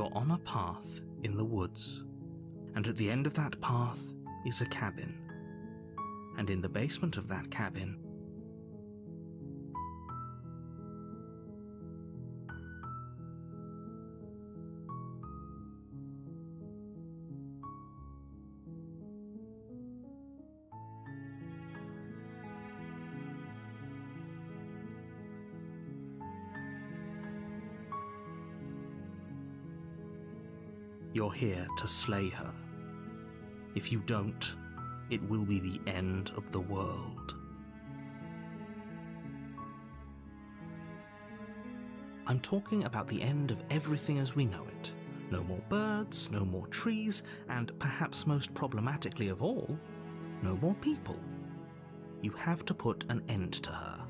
You're on a path in the woods, and at the end of that path is a cabin. And in the basement of that cabin, you're here to slay her. If you don't, it will be the end of the world. I'm talking about the end of everything as we know it. No more birds, no more trees, and perhaps most problematically of all, no more people. You have to put an end to her.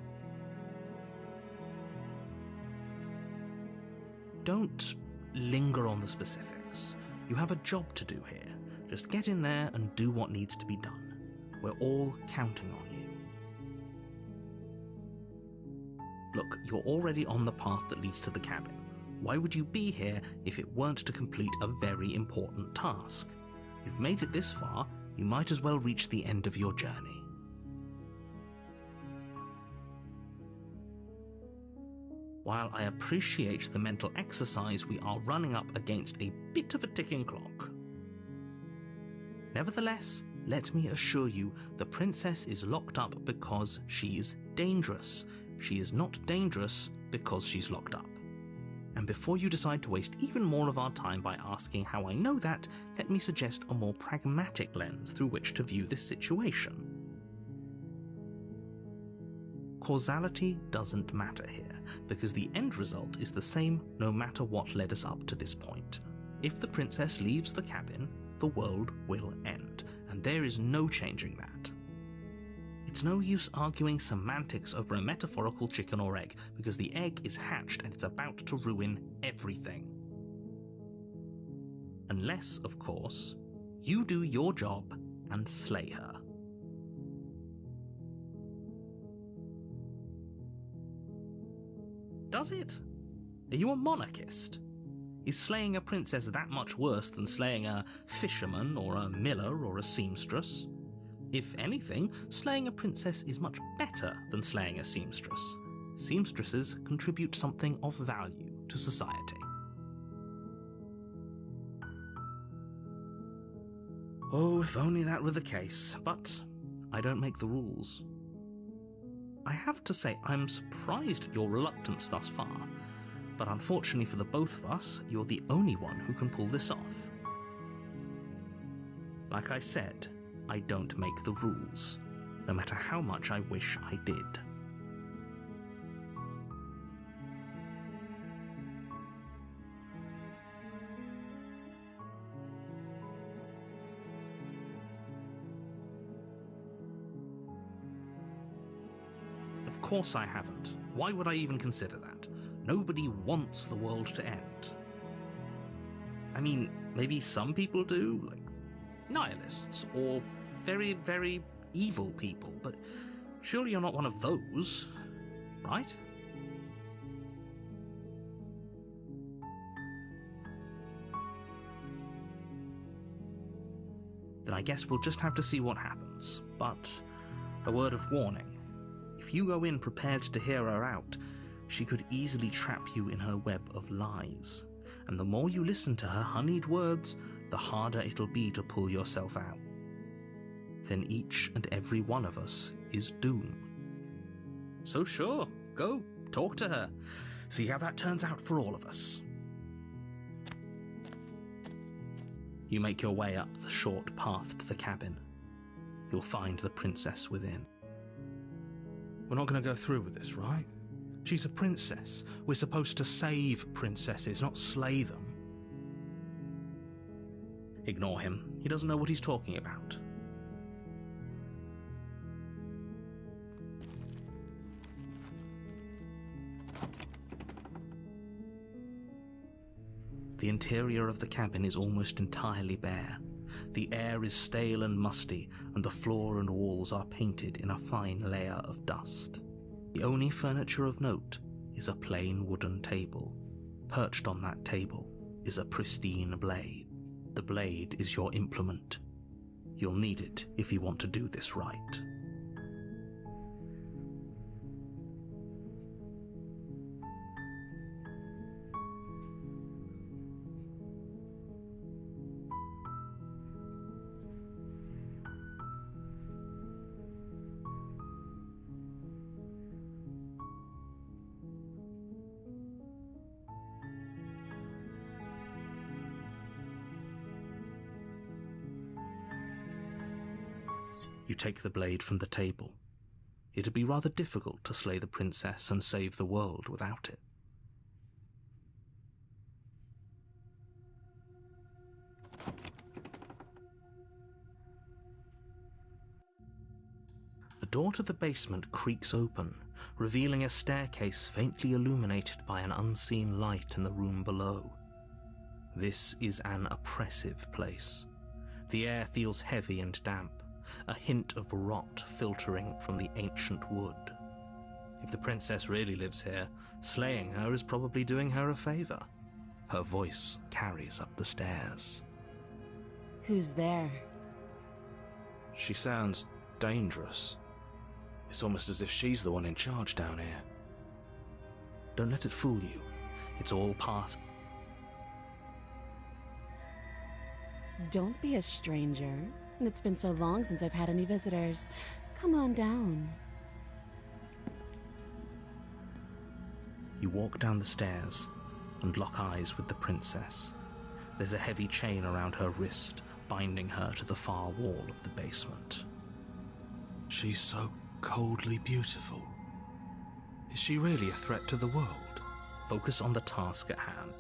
Don't linger on the specifics. You have a job to do here. Just get in there and do what needs to be done. We're all counting on you. Look, you're already on the path that leads to the cabin. Why would you be here if it weren't to complete a very important task? You've made it this far, you might as well reach the end of your journey. While I appreciate the mental exercise, we are running up against a bit of a ticking clock. Nevertheless, let me assure you, the princess is locked up because she's dangerous. She is not dangerous because she's locked up. And before you decide to waste even more of our time by asking how I know that, let me suggest a more pragmatic lens through which to view this situation. Causality doesn't matter here, because the end result is the same no matter what led us up to this point. If the princess leaves the cabin, the world will end, and there is no changing that. It's no use arguing semantics over a metaphorical chicken or egg, because the egg is hatched and it's about to ruin everything. Unless, of course, you do your job and slay her. Does it? Are you a monarchist? Is slaying a princess that much worse than slaying a fisherman or a miller or a seamstress? If anything, slaying a princess is much better than slaying a seamstress. Seamstresses contribute something of value to society. Oh, if only that were the case, but I don't make the rules. I have to say, I'm surprised at your reluctance thus far, but unfortunately for the both of us, you're the only one who can pull this off. Like I said, I don't make the rules, no matter how much I wish I did. Of course I haven't. Why would I even consider that? Nobody wants the world to end. I mean, maybe some people do, like nihilists, or very, very evil people, but surely you're not one of those, right? Then I guess we'll just have to see what happens, but a word of warning. If you go in prepared to hear her out, she could easily trap you in her web of lies, and the more you listen to her honeyed words, the harder it'll be to pull yourself out. Then each and every one of us is doomed. So sure, go, talk to her, see how that turns out for all of us. You make your way up the short path to the cabin. You'll find the princess within. We're not going to go through with this, right? She's a princess. We're supposed to save princesses, not slay them. Ignore him. He doesn't know what he's talking about. The interior of the cabin is almost entirely bare. The air is stale and musty, and the floor and walls are painted in a fine layer of dust. The only furniture of note is a plain wooden table. Perched on that table is a pristine blade. The blade is your implement. You'll need it if you want to do this right. You take the blade from the table. It'd be rather difficult to slay the princess and save the world without it. The door to the basement creaks open, revealing a staircase faintly illuminated by an unseen light in the room below. This is an oppressive place. The air feels heavy and damp, a hint of rot filtering from the ancient wood. If the princess really lives here, slaying her is probably doing her a favor. Her voice carries up the stairs. Who's there? She sounds dangerous. It's almost as if she's the one in charge down here. Don't let it fool you. It's all part. Don't be a stranger. It's been so long since I've had any visitors. Come on down. You walk down the stairs and lock eyes with the princess. There's a heavy chain around her wrist, binding her to the far wall of the basement. She's so coldly beautiful. Is she really a threat to the world? Focus on the task at hand.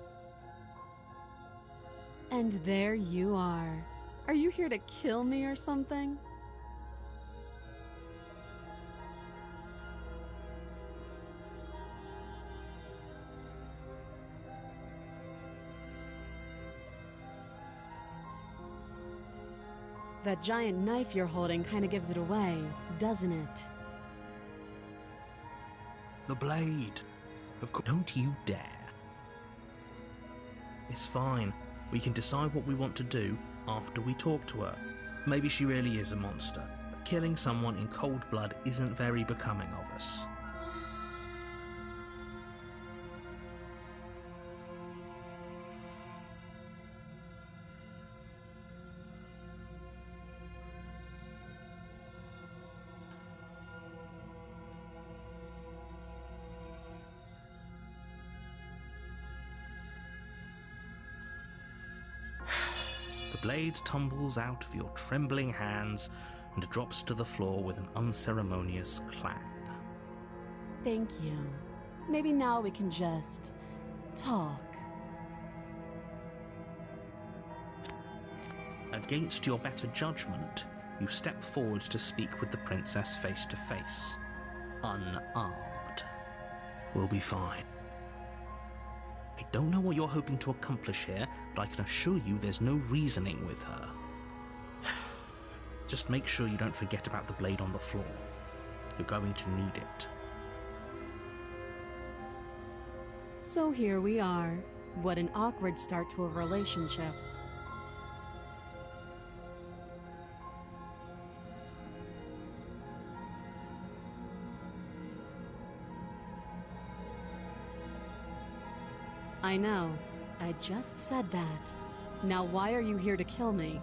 And there you are. Are you here to kill me or something? That giant knife you're holding kind of gives it away, doesn't it? The blade. Of course. Don't you dare. It's fine. We can decide what we want to do after we talk to her. Maybe she really is a monster, but killing someone in cold blood isn't very becoming of us. The blade tumbles out of your trembling hands and drops to the floor with an unceremonious clang. Thank you. Maybe now we can just talk. Against your better judgment, you step forward to speak with the princess face to face, unarmed. We'll be fine. I don't know what you're hoping to accomplish here, but I can assure you there's no reasoning with her. Just make sure you don't forget about the blade on the floor. You're going to need it. So here we are. What an awkward start to a relationship. I know. I just said that. Now why are you here to kill me?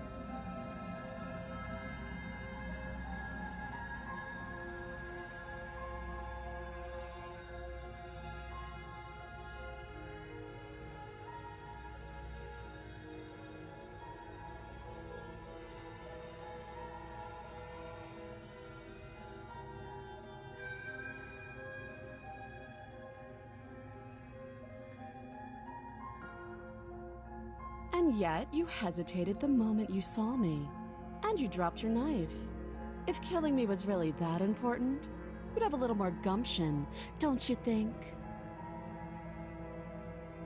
And yet, you hesitated the moment you saw me. And you dropped your knife. If killing me was really that important, you'd have a little more gumption, don't you think?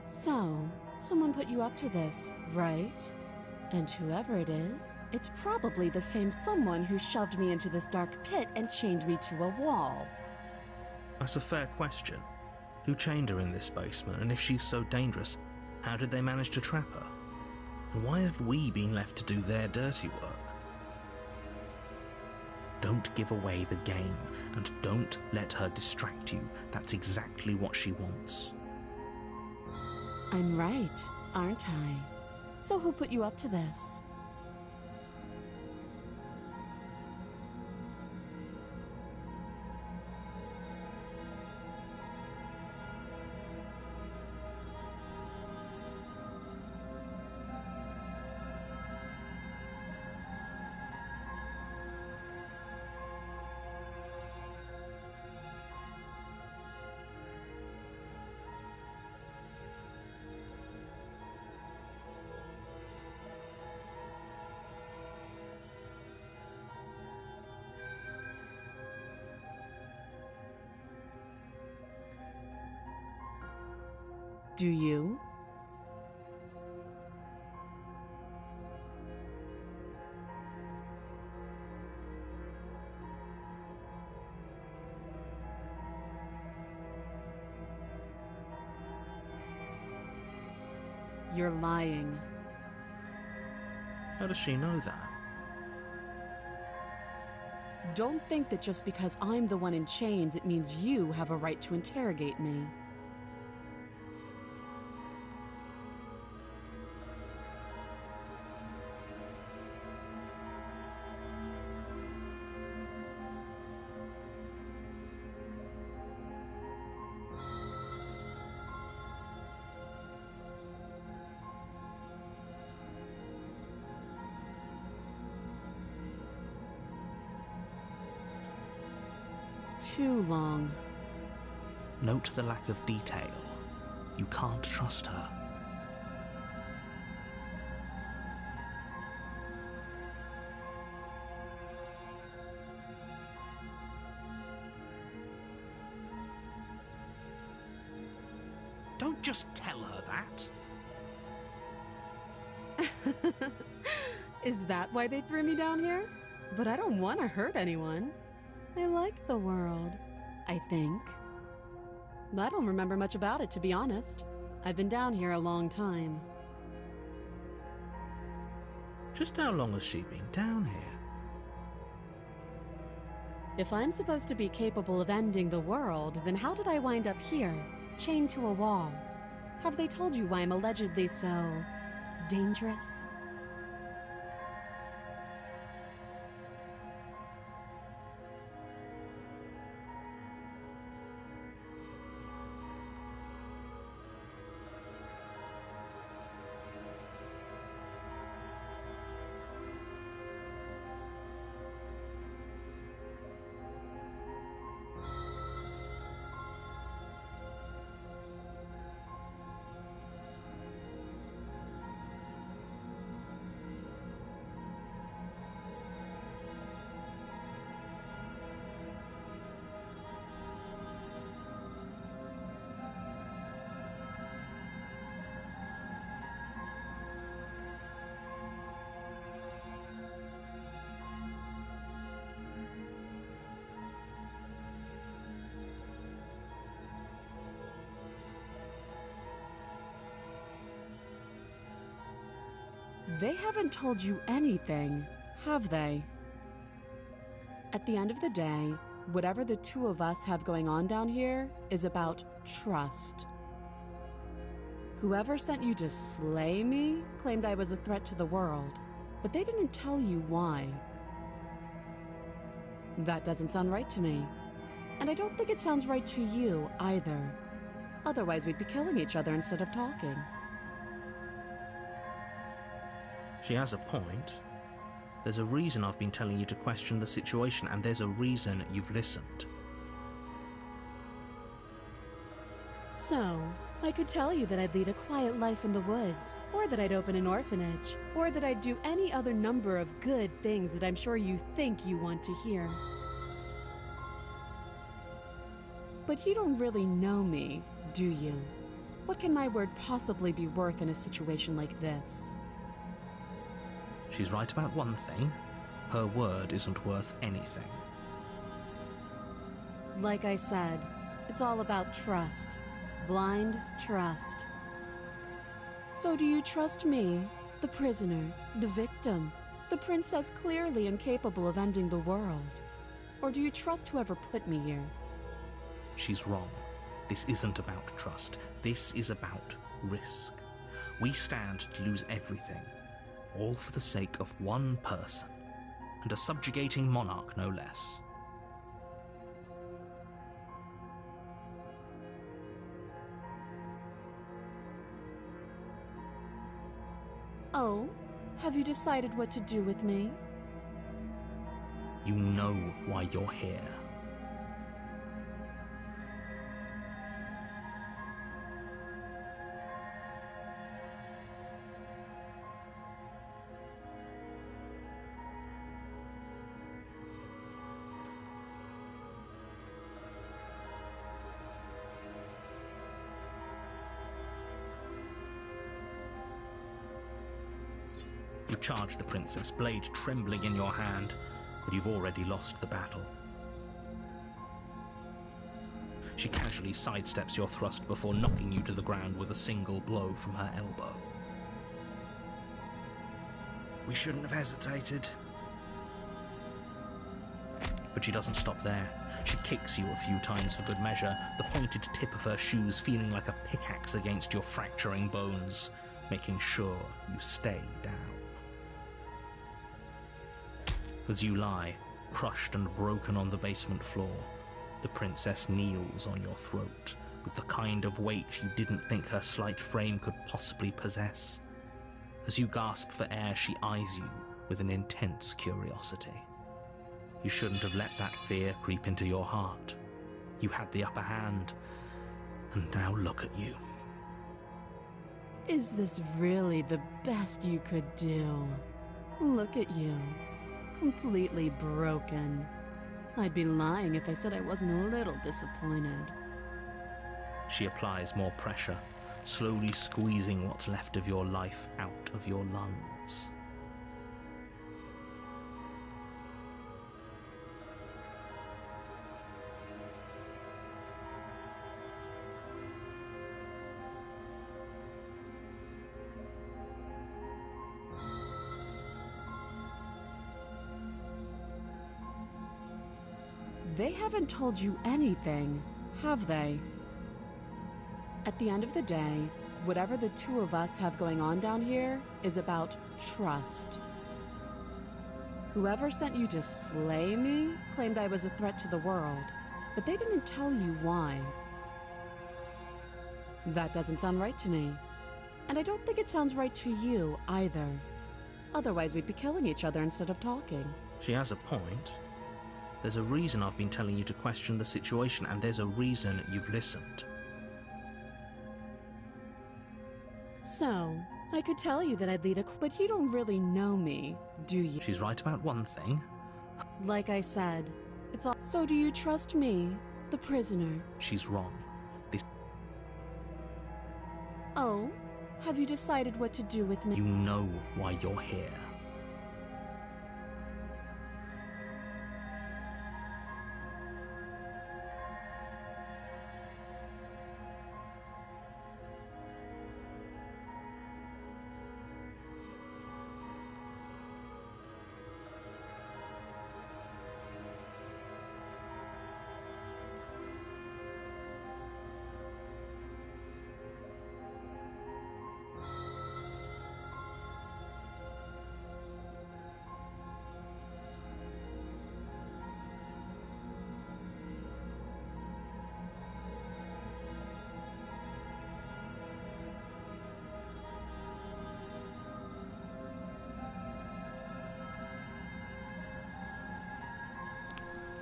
So, someone put you up to this, right? And whoever it is, it's probably the same someone who shoved me into this dark pit and chained me to a wall. That's a fair question. Who chained her in this basement, and if she's so dangerous, How did they manage to trap her? And why have we been left to do their dirty work? Don't give away the game, and don't let her distract you. That's exactly what she wants. I'm right, aren't I? So who put you up to this? Do you? You're lying. How does she know that? Don't think that just because I'm the one in chains, it means you have a right to interrogate me. Too long. Note the lack of detail. You can't trust her. Don't just tell her that. Is that why they threw me down here? But I don't want to hurt anyone. I like the world, I think. I don't remember much about it, to be honest. I've been down here a long time. Just how long has she been down here? If I'm supposed to be capable of ending the world, then how did I wind up here, chained to a wall? Have they told you why I'm allegedly so dangerous? They haven't told you anything, have they? At the end of the day, whatever the two of us have going on down here is about trust. Whoever sent you to slay me claimed I was a threat to the world, but they didn't tell you why. That doesn't sound right to me. And I don't think it sounds right to you either. Otherwise, we'd be killing each other instead of talking. She has a point. There's a reason I've been telling you to question the situation, and there's a reason you've listened. So, I could tell you that I'd lead a quiet life in the woods, or that I'd open an orphanage, or that I'd do any other number of good things that I'm sure you think you want to hear. But you don't really know me, do you? What can my word possibly be worth in a situation like this? She's right about one thing. Her word isn't worth anything. Like I said, it's all about trust. Blind trust. So do you trust me, the prisoner, the victim, the princess clearly incapable of ending the world? Or do you trust whoever put me here? She's wrong. This isn't about trust. This is about risk. We stand to lose everything, all for the sake of one person, and a subjugating monarch no less. Oh, have you decided what to do with me? You know why you're here. You charge the princess, blade trembling in your hand, but you've already lost the battle. She casually sidesteps your thrust before knocking you to the ground with a single blow from her elbow. We shouldn't have hesitated. But she doesn't stop there. She kicks you a few times for good measure, the pointed tip of her shoes feeling like a pickaxe against your fracturing bones, making sure you stay down. As you lie, crushed and broken on the basement floor, the princess kneels on your throat with the kind of weight you didn't think her slight frame could possibly possess. As you gasp for air, she eyes you with an intense curiosity. You shouldn't have let that fear creep into your heart. You had the upper hand, and now look at you. Is this really the best you could do? Look at you. Completely broken. I'd be lying if I said I wasn't a little disappointed. She applies more pressure, slowly squeezing what's left of your life out of your lungs. They haven't told you anything, have they? At the end of the day, whatever the two of us have going on down here is about trust. Whoever sent you to slay me claimed I was a threat to the world, but they didn't tell you why. That doesn't sound right to me. And I don't think it sounds right to you either. Otherwise, we'd be killing each other instead of talking. She has a point. There's a reason I've been telling you to question the situation, and there's a reason you've listened. So, I could tell you that I'd lead a... But you don't really know me, do you? She's right about one thing. Like I said, it's all... So do you trust me, the prisoner? She's wrong. This... Oh? Have you decided what to do with me? You know why you're here.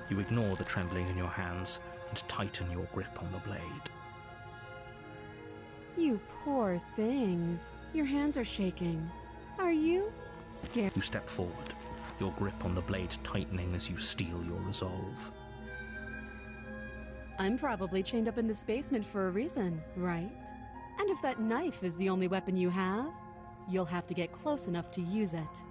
You ignore the trembling in your hands and tighten your grip on the blade. You poor thing. Your hands are shaking. Are you scared? You step forward, your grip on the blade tightening as you steel your resolve. I'm probably chained up in this basement for a reason, right? And if that knife is the only weapon you have, you'll have to get close enough to use it.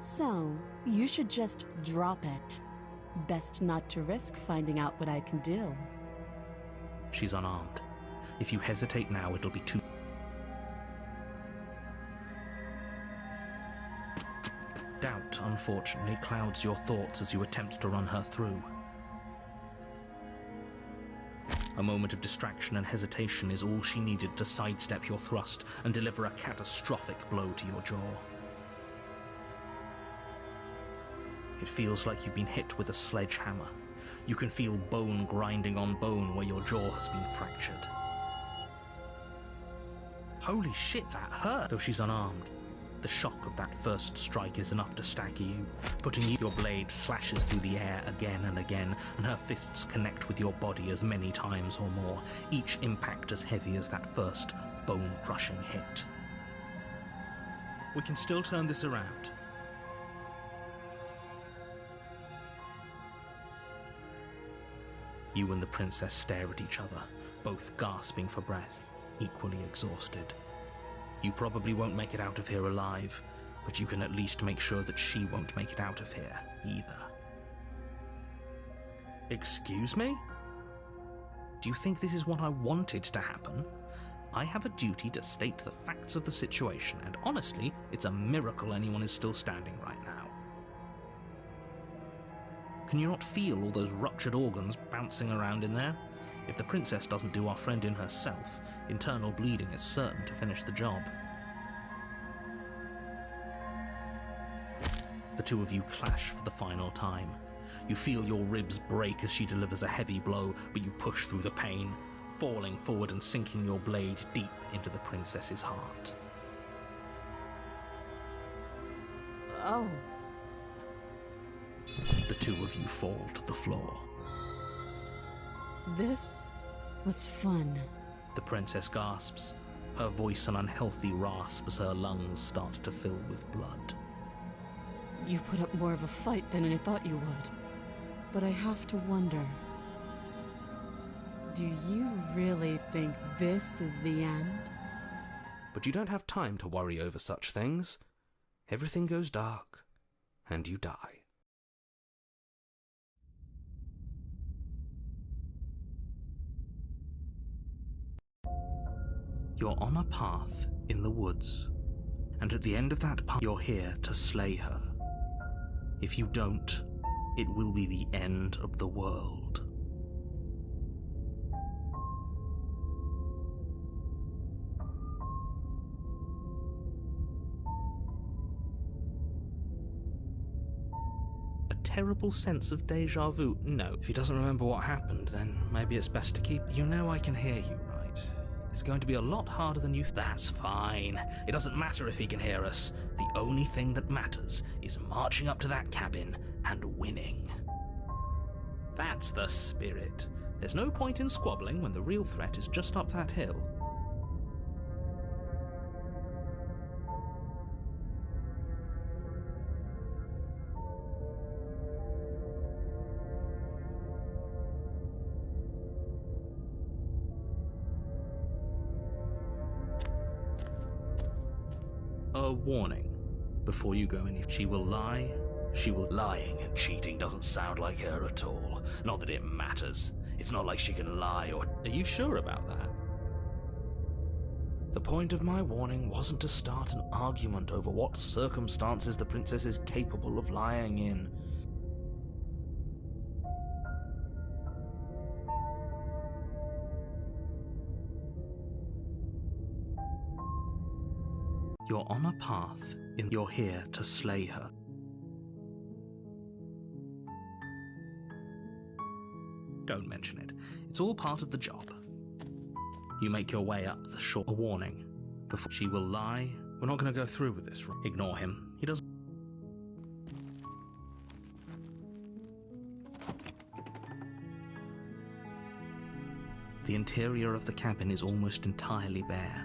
So, you should just drop it. Best not to risk finding out what I can do. She's unarmed. If you hesitate now, it'll be too... Doubt, unfortunately, clouds your thoughts as you attempt to run her through. A moment of distraction and hesitation is all she needed to sidestep your thrust and deliver a catastrophic blow to your jaw. It feels like you've been hit with a sledgehammer. You can feel bone grinding on bone where your jaw has been fractured. Holy shit, that hurt! Though she's unarmed, the shock of that first strike is enough to stagger you, putting you... Your blade slashes through the air again and again, and her fists connect with your body as many times or more, each impact as heavy as that first bone-crushing hit. We can still turn this around. You and the princess stare at each other, both gasping for breath, equally exhausted. You probably won't make it out of here alive, but you can at least make sure that she won't make it out of here either. Excuse me? Do you think this is what I wanted to happen? I have a duty to state the facts of the situation, and honestly, it's a miracle anyone is still standing right now. Can you not feel all those ruptured organs bouncing around in there? If the princess doesn't do our friend in herself, internal bleeding is certain to finish the job. The two of you clash for the final time. You feel your ribs break as she delivers a heavy blow, but you push through the pain, falling forward and sinking your blade deep into the princess's heart. Oh. The two of you fall to the floor. This was fun. The princess gasps, her voice an unhealthy rasp as her lungs start to fill with blood. You put up more of a fight than I thought you would. But I have to wonder, do you really think this is the end? But you don't have time to worry over such things. Everything goes dark, and you die. You're on a path in the woods, and at the end of that path, you're here to slay her. If you don't, it will be the end of the world. A terrible sense of déjà vu? No. If he doesn't remember what happened, then maybe it's best to keep... You know I can hear you, right? It's going to be a lot harder than you... That's fine. It doesn't matter if he can hear us. The only thing that matters is marching up to that cabin and winning. That's the spirit. There's no point in squabbling when the real threat is just up that hill. A warning before you go any. She will lie. She will... Lying and cheating doesn't sound like her at all. Not that it matters. It's not like she can lie or... Are you sure about that? The point of my warning wasn't to start an argument over what circumstances the princess is capable of lying in. You're on a path and you're here to slay her. Don't mention it. It's all part of the job. You make your way up the shore. A warning. Before she will lie. We're not going to go through with this, right? Ignore him. He doesn't... The interior of the cabin is almost entirely bare.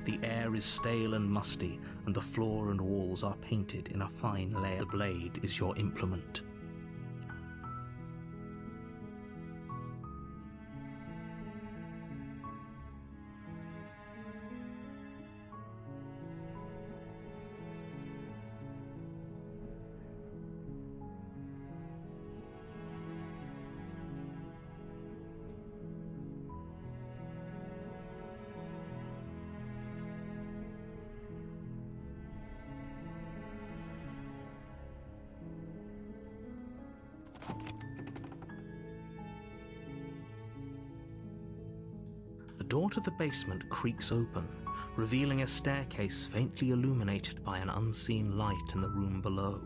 The air is stale and musty, and the floor and walls are painted in a fine layer. The blade is your implement. door to the basement creaks open, revealing a staircase faintly illuminated by an unseen light in the room below.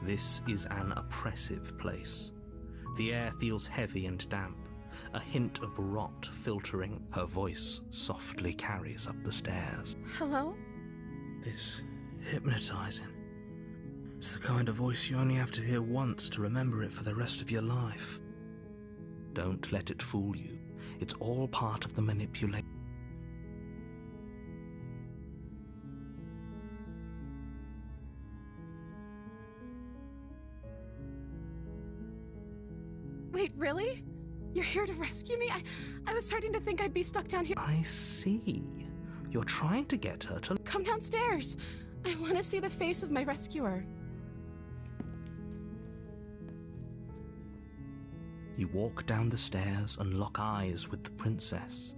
This is an oppressive place. The air feels heavy and damp, a hint of rot filtering. Her voice softly carries up the stairs. Hello? It's hypnotizing. It's the kind of voice you only have to hear once to remember it for the rest of your life. Don't let it fool you. It's all part of the manipulation. Wait, really? You're here to rescue me? I was starting to think I'd be stuck down here. I see. You're trying to get her to Come downstairs. I want to see the face of my rescuer. You walk down the stairs and lock eyes with the princess.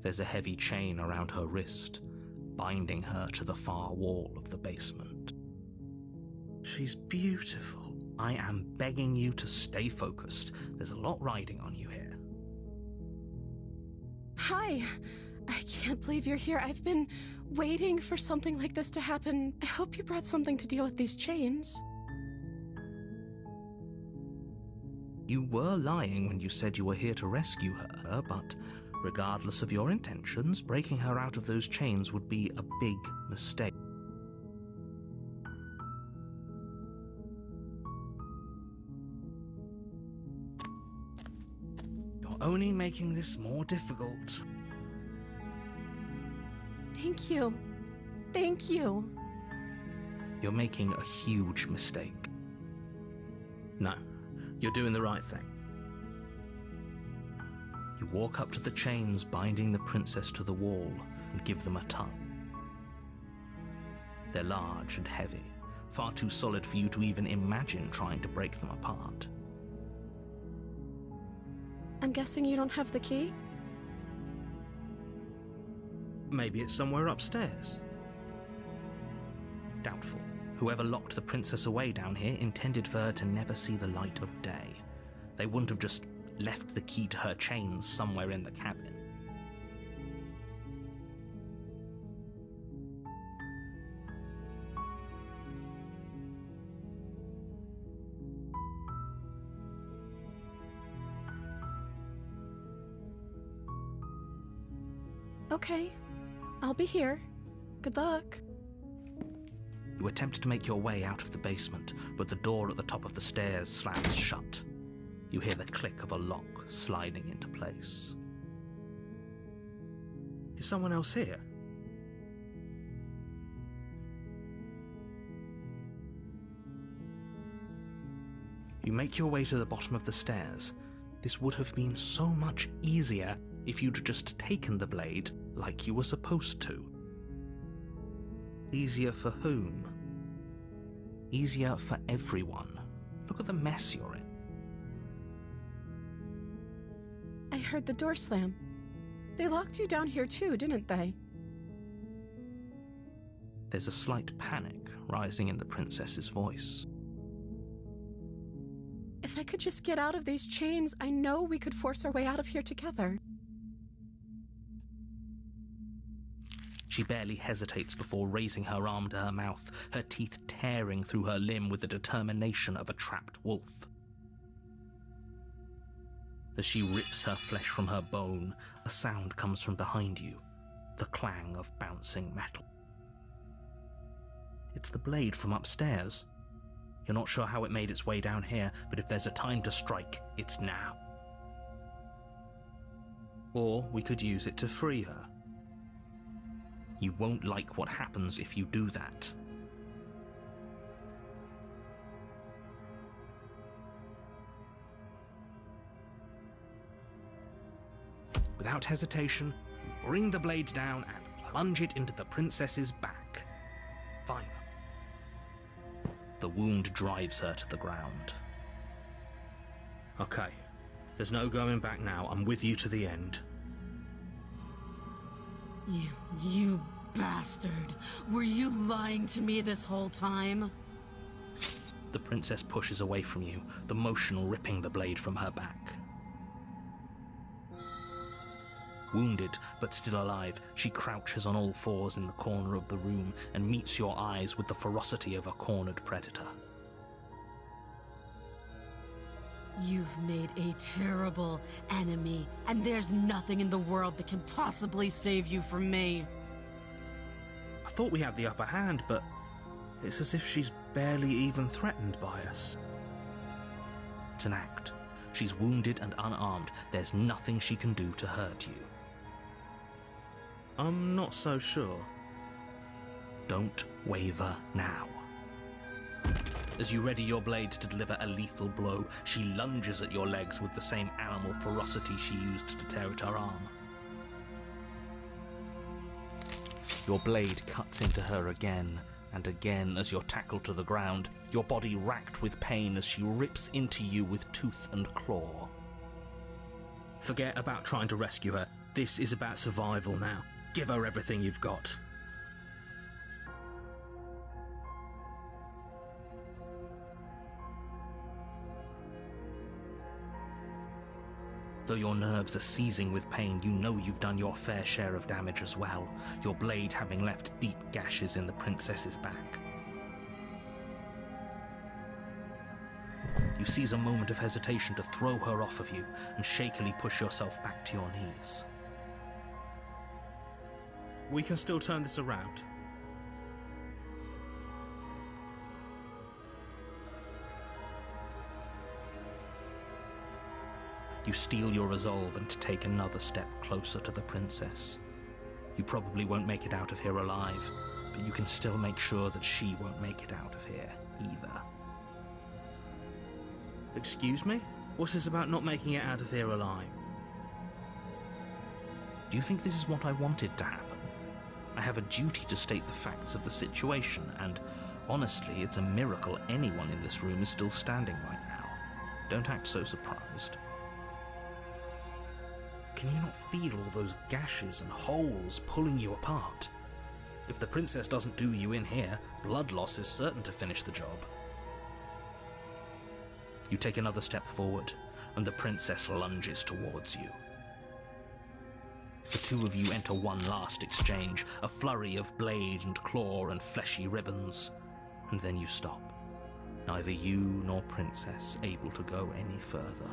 There's a heavy chain around her wrist, binding her to the far wall of the basement. She's beautiful. I am begging you to stay focused. There's a lot riding on you here. Hi. I can't believe you're here. I've been waiting for something like this to happen. I hope you brought something to deal with these chains. You were lying when you said you were here to rescue her, but regardless of your intentions, breaking her out of those chains would be a big mistake. You're only making this more difficult. Thank you. Thank you. You're making a huge mistake. No, you're doing the right thing. You walk up to the chains binding the princess to the wall and give them a tug. They're large and heavy, far too solid for you to even imagine trying to break them apart. I'm guessing you don't have the key? Maybe it's somewhere upstairs. Doubtful. Whoever locked the princess away down here intended for her to never see the light of day. They wouldn't have just left the key to her chains somewhere in the cabin. Okay. I'll be here. Good luck. You attempt to make your way out of the basement, but the door at the top of the stairs slams shut. You hear the click of a lock sliding into place. Is someone else here? You make your way to the bottom of the stairs. This would have been so much easier if you'd just taken the blade like you were supposed to. Easier for whom? Easier for everyone. Look at the mess you're in. I heard the door slam. They locked you down here too, didn't they? There's a slight panic rising in the princess's voice. If I could just get out of these chains, I know we could force our way out of here together. She barely hesitates before raising her arm to her mouth, her teeth tearing through her limb with the determination of a trapped wolf. As she rips her flesh from her bone, a sound comes from behind you, the clang of bouncing metal. It's the blade from upstairs. You're not sure how it made its way down here, but if there's a time to strike, it's now. Or we could use it to free her. You won't like what happens if you do that. Without hesitation, you bring the blade down and plunge it into the princess's back. Fine. The wound drives her to the ground. Okay, there's no going back now. I'm with you to the end. You bastard! Were you lying to me this whole time? The princess pushes away from you, the motion ripping the blade from her back. Wounded, but still alive, she crouches on all fours in the corner of the room and meets your eyes with the ferocity of a cornered predator. You've made a terrible enemy, and there's nothing in the world that can possibly save you from me. I thought we had the upper hand, but it's as if she's barely even threatened by us. It's an act. She's wounded and unarmed. There's nothing she can do to hurt you. I'm not so sure. Don't waver now. As you ready your blade to deliver a lethal blow, she lunges at your legs with the same animal ferocity she used to tear at her arm. Your blade cuts into her again and again as you're tackled to the ground, your body racked with pain as she rips into you with tooth and claw. Forget about trying to rescue her. This is about survival now. Give her everything you've got. Though your nerves are seizing with pain, you know you've done your fair share of damage as well, your blade having left deep gashes in the princess's back. You seize a moment of hesitation to throw her off of you and shakily push yourself back to your knees. We can still turn this around. You steel your resolve and take another step closer to the princess. You probably won't make it out of here alive, but you can still make sure that she won't make it out of here either. Excuse me? What's this about not making it out of here alive? Do you think this is what I wanted to happen? I have a duty to state the facts of the situation, and honestly, it's a miracle anyone in this room is still standing right now. Don't act so surprised. Can you not feel all those gashes and holes pulling you apart? If the princess doesn't do you in here, blood loss is certain to finish the job. You take another step forward, and the princess lunges towards you. The two of you enter one last exchange, a flurry of blade and claw and fleshy ribbons, and then you stop. Neither you nor princess able to go any further.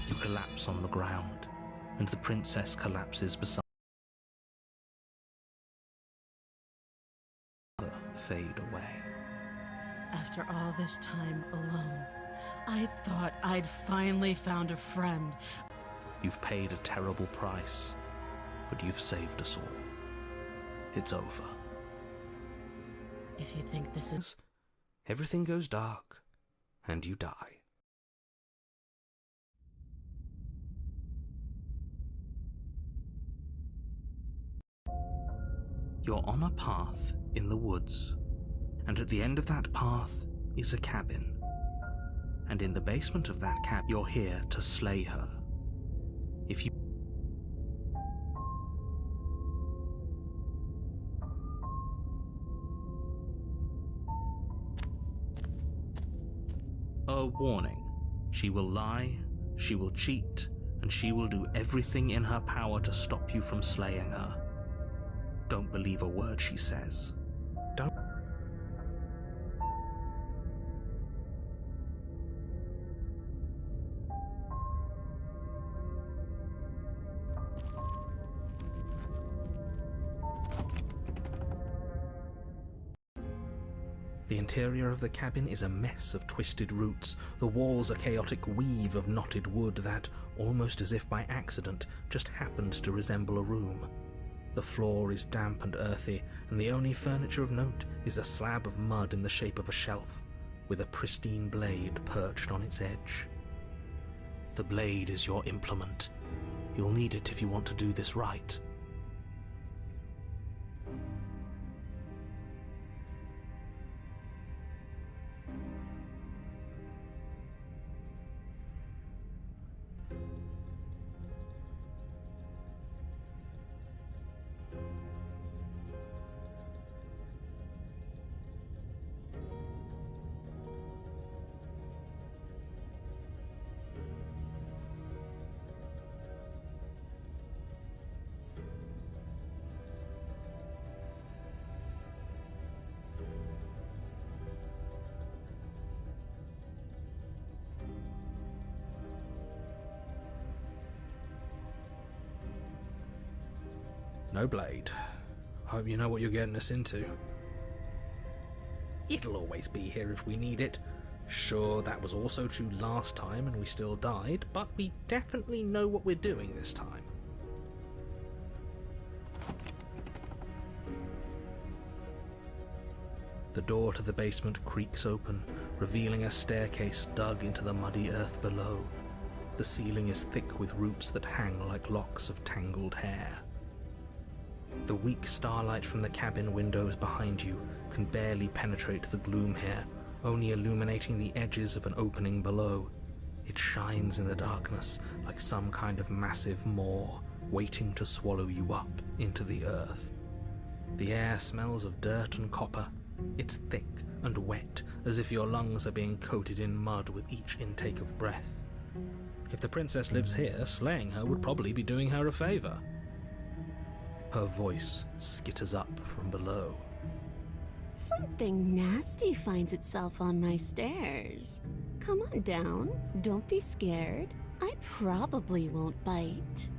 You collapse on the ground, and the princess collapses beside you. Fade away. After all this time alone, I thought I'd finally found a friend. You've paid a terrible price, but you've saved us all. It's over. If you think this is... Everything goes dark, and you die. You're on a path in the woods, and at the end of that path is a cabin. And in the basement of that cabin, you're here to slay her. If you... A warning. She will lie, she will cheat, and she will do everything in her power to stop you from slaying her. Don't believe a word she says. Don't. The interior of the cabin is a mess of twisted roots. The walls a chaotic weave of knotted wood that, almost as if by accident, just happened to resemble a room. The floor is damp and earthy, and the only furniture of note is a slab of mud in the shape of a shelf, with a pristine blade perched on its edge. The blade is your implement. You'll need it if you want to do this right. No blade. Hope you know what you're getting us into. It'll always be here if we need it. Sure, that was also true last time and we still died, but we definitely know what we're doing this time. The door to the basement creaks open, revealing a staircase dug into the muddy earth below. The ceiling is thick with roots that hang like locks of tangled hair. The weak starlight from the cabin windows behind you can barely penetrate the gloom here, only illuminating the edges of an opening below. It shines in the darkness like some kind of massive maw, waiting to swallow you up into the earth. The air smells of dirt and copper. It's thick and wet, as if your lungs are being coated in mud with each intake of breath. If the princess lives here, slaying her would probably be doing her a favor. Her voice skitters up from below. Something nasty finds itself on my stairs. Come on down. Don't be scared. I probably won't bite.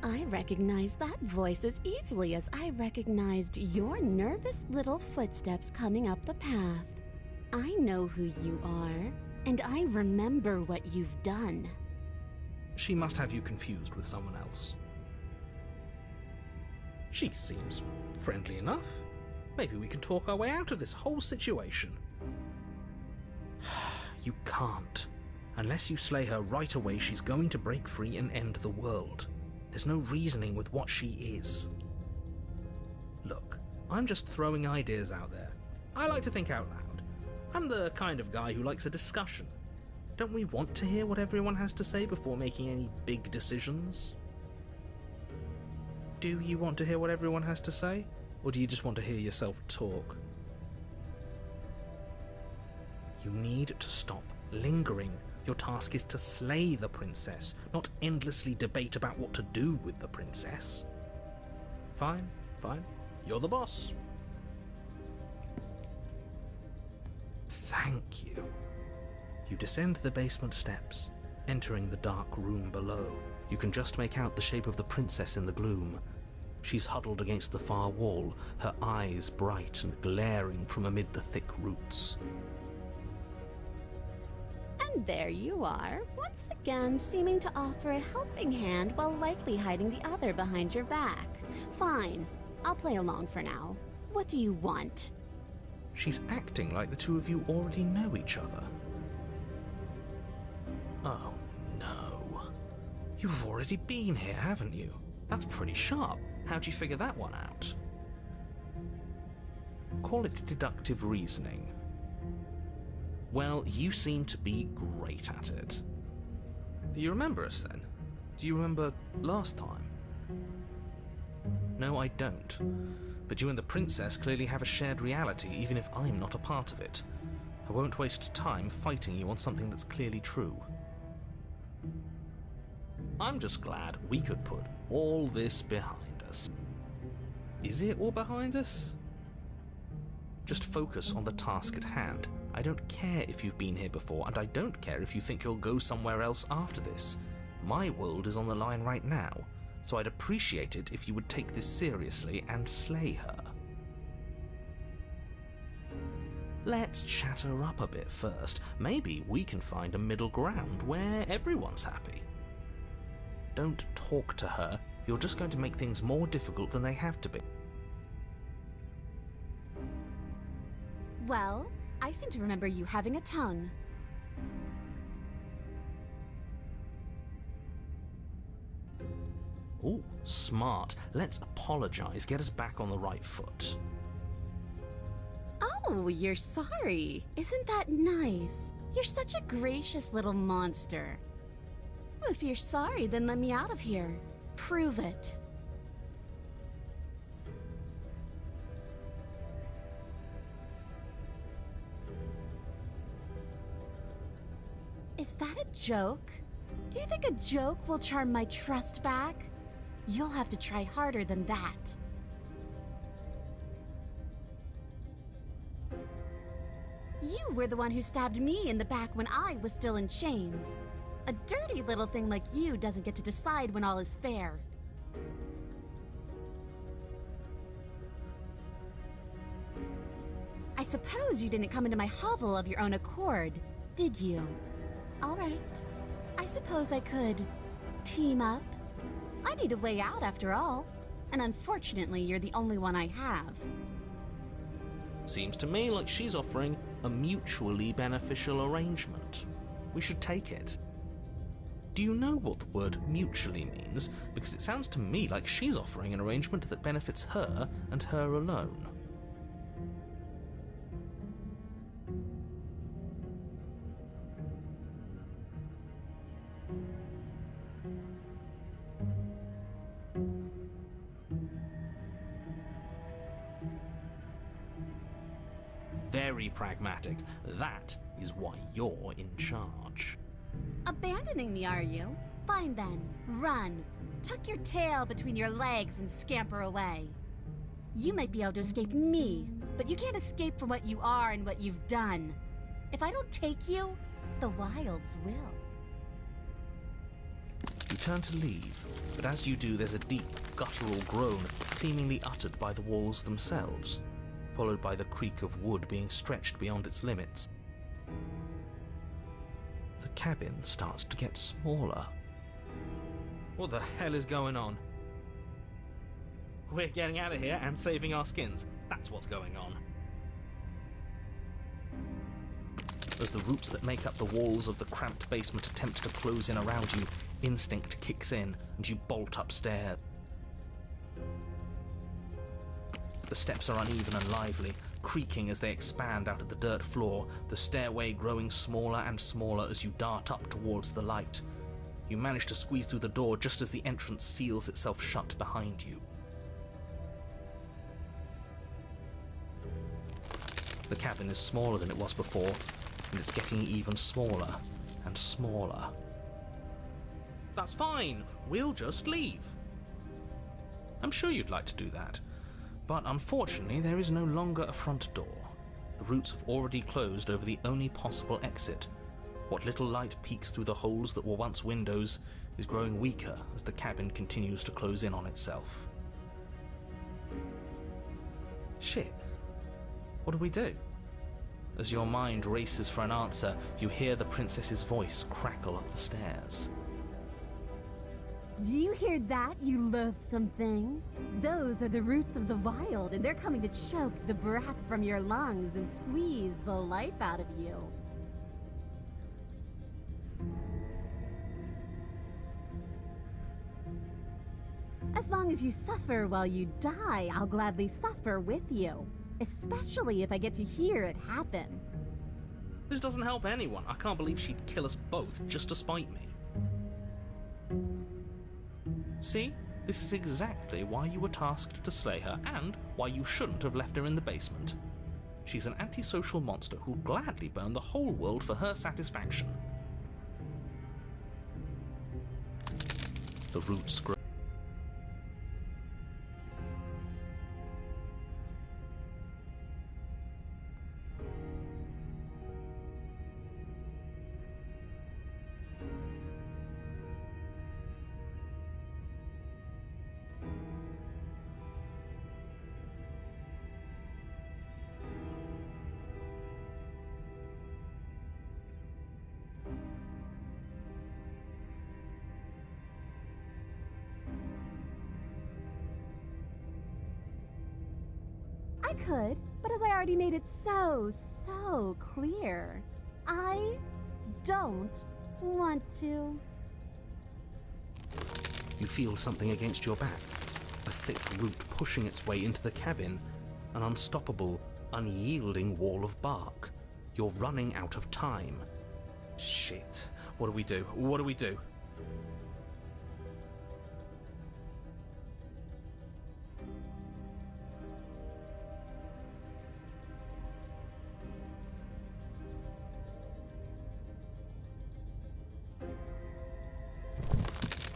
I recognize that voice as easily as I recognized your nervous little footsteps coming up the path. I know who you are, and I remember what you've done. She must have you confused with someone else. She seems friendly enough. Maybe we can talk our way out of this whole situation. You can't. Unless you slay her right away, she's going to break free and end the world. There's no reasoning with what she is. Look, I'm just throwing ideas out there. I like to think out loud. I'm the kind of guy who likes a discussion. Don't we want to hear what everyone has to say before making any big decisions? Do you want to hear what everyone has to say? Or do you just want to hear yourself talk? You need to stop lingering. Your task is to slay the princess, not endlessly debate about what to do with the princess. Fine, fine. You're the boss. Thank you. You descend the basement steps, entering the dark room below. You can just make out the shape of the princess in the gloom. She's huddled against the far wall, her eyes bright and glaring from amid the thick roots. And there you are, once again seeming to offer a helping hand while likely hiding the other behind your back. Fine, I'll play along for now. What do you want? She's acting like the two of you already know each other. Oh, no. You've already been here, haven't you? That's pretty sharp. How'd you figure that one out? Call it deductive reasoning. Well, you seem to be great at it. Do you remember us then? Do you remember last time? No, I don't. But you and the princess clearly have a shared reality, even if I'm not a part of it. I won't waste time fighting you on something that's clearly true. I'm just glad we could put all this behind us. Is it all behind us? Just focus on the task at hand. I don't care if you've been here before, and I don't care if you think you'll go somewhere else after this. My world is on the line right now, so I'd appreciate it if you would take this seriously and slay her. Let's chat her up a bit first. Maybe we can find a middle ground where everyone's happy. Don't talk to her. You're just going to make things more difficult than they have to be. Well, I seem to remember you having a tongue. Ooh, smart. Let's apologize, get us back on the right foot. Oh, you're sorry. Isn't that nice? You're such a gracious little monster. If you're sorry, then let me out of here. Prove it. Is that a joke? Do you think a joke will charm my trust back? You'll have to try harder than that. You were the one who stabbed me in the back when I was still in chains. A dirty little thing like you doesn't get to decide when all is fair. I suppose you didn't come into my hovel of your own accord, did you? All right. I suppose I could team up. I need a way out after all. And unfortunately, you're the only one I have. Seems to me like she's offering a mutually beneficial arrangement. We should take it. Do you know what the word mutually means? Because it sounds to me like she's offering an arrangement that benefits her and her alone. Very pragmatic. That is why you're in charge. Abandoning me, are you? Fine then. Run. Tuck your tail between your legs and scamper away. You might be able to escape me, but you can't escape from what you are and what you've done. If I don't take you, the wilds will. You turn to leave, but as you do, there's a deep, guttural groan seemingly uttered by the walls themselves, followed by the creak of wood being stretched beyond its limits. The cabin starts to get smaller. What the hell is going on? We're getting out of here and saving our skins. That's what's going on. As the roots that make up the walls of the cramped basement attempt to close in around you, instinct kicks in and you bolt upstairs. The steps are uneven and lively, creaking as they expand out of the dirt floor, the stairway growing smaller and smaller as you dart up towards the light. You manage to squeeze through the door just as the entrance seals itself shut behind you. The cabin is smaller than it was before, and it's getting even smaller and smaller. That's fine, we'll just leave. I'm sure you'd like to do that. But unfortunately, there is no longer a front door. The roots have already closed over the only possible exit. What little light peeks through the holes that were once windows is growing weaker as the cabin continues to close in on itself. Shit. What do we do? As your mind races for an answer, you hear the princess's voice crackle up the stairs. Do you hear that, you loathsome thing? Those are the roots of the wild, and they're coming to choke the breath from your lungs and squeeze the life out of you. As long as you suffer while you die, I'll gladly suffer with you. Especially if I get to hear it happen. This doesn't help anyone. I can't believe she'd kill us both just to spite me. See? This is exactly why you were tasked to slay her, and why you shouldn't have left her in the basement. She's an antisocial monster who'll gladly burn the whole world for her satisfaction. The roots grow. I could, but as I already made it so clear, I don't want to. You feel something against your back, a thick root pushing its way into the cabin, an unstoppable, unyielding wall of bark. You're running out of time. Shit. What do we do? What do we do?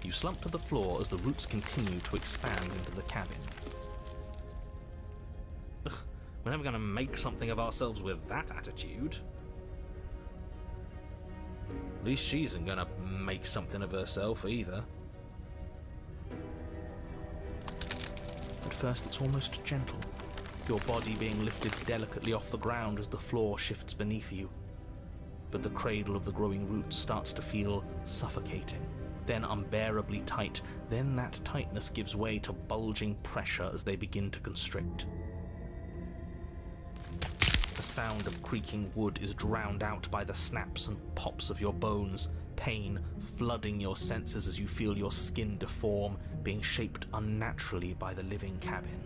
You slump to the floor as the roots continue to expand into the cabin. Ugh, We're never going to make something of ourselves with that attitude. At least she isn't going to make something of herself either. At first it's almost gentle, your body being lifted delicately off the ground as the floor shifts beneath you. But the cradle of the growing roots starts to feel suffocating, then unbearably tight, then that tightness gives way to bulging pressure as they begin to constrict. The sound of creaking wood is drowned out by the snaps and pops of your bones, pain flooding your senses as you feel your skin deform, being shaped unnaturally by the living cabin.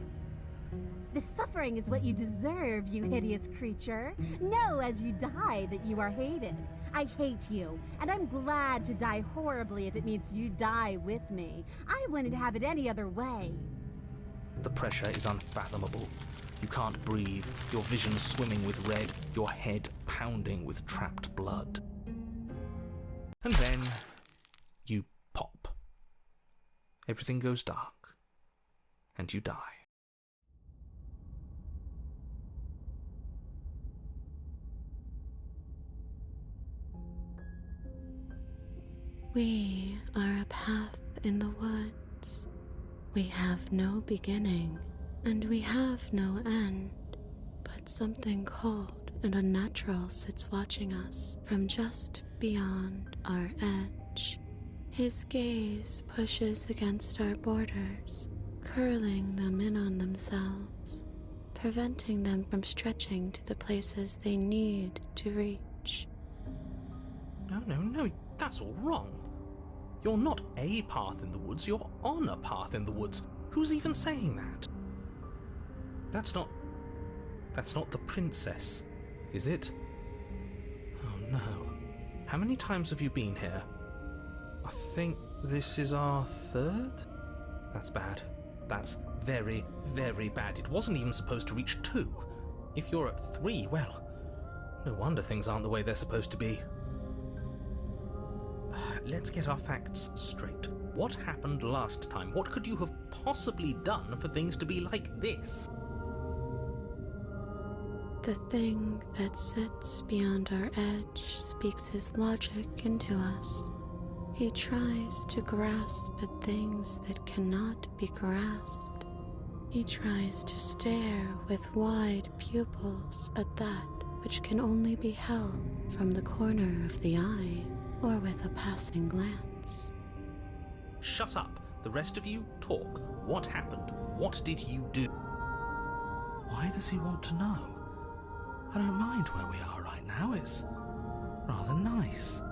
The suffering is what you deserve, you hideous creature. Know as you die that you are hated. I hate you, and I'm glad to die horribly if it means you die with me. I wouldn't have it any other way. The pressure is unfathomable. You can't breathe, your vision swimming with red, your head pounding with trapped blood. And then you pop. Everything goes dark, and you die. We are a path in the woods. We have no beginning, and we have no end. But something cold and unnatural sits watching us from just beyond our edge. His gaze pushes against our borders, curling them in on themselves, preventing them from stretching to the places they need to reach. No, that's all wrong. You're not a path in the woods, you're on a path in the woods. Who's even saying that? That's not the princess, is it? Oh no. How many times have you been here? I think this is our third? That's bad. That's very, very bad. It wasn't even supposed to reach 2. If you're at 3, well, no wonder things aren't the way they're supposed to be. Let's get our facts straight. What happened last time? What could you have possibly done for things to be like this? The thing that sits beyond our edge speaks his logic into us. He tries to grasp at things that cannot be grasped. He tries to stare with wide pupils at that which can only be held from the corner of the eye or with a passing glance. Shut up. The rest of you, talk. What happened? What did you do? Why does he want to know? I don't mind where we are right now. It's rather nice.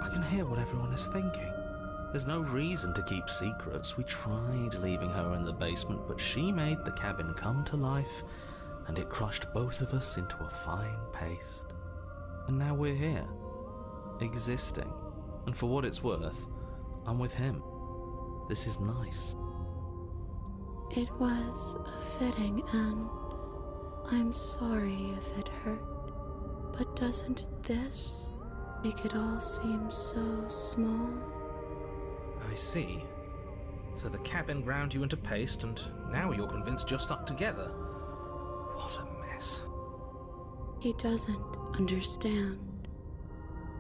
I can hear what everyone is thinking. There's no reason to keep secrets. We tried leaving her in the basement, but she made the cabin come to life, and it crushed both of us into a fine paste. And now we're here, existing. And for what it's worth, I'm with him. This is nice. It was a fitting end. I'm sorry if it hurt, but doesn't this make it all seem so small? I see. So the cabin ground you into paste, and now you're convinced you're stuck together. What a mess. He doesn't understand.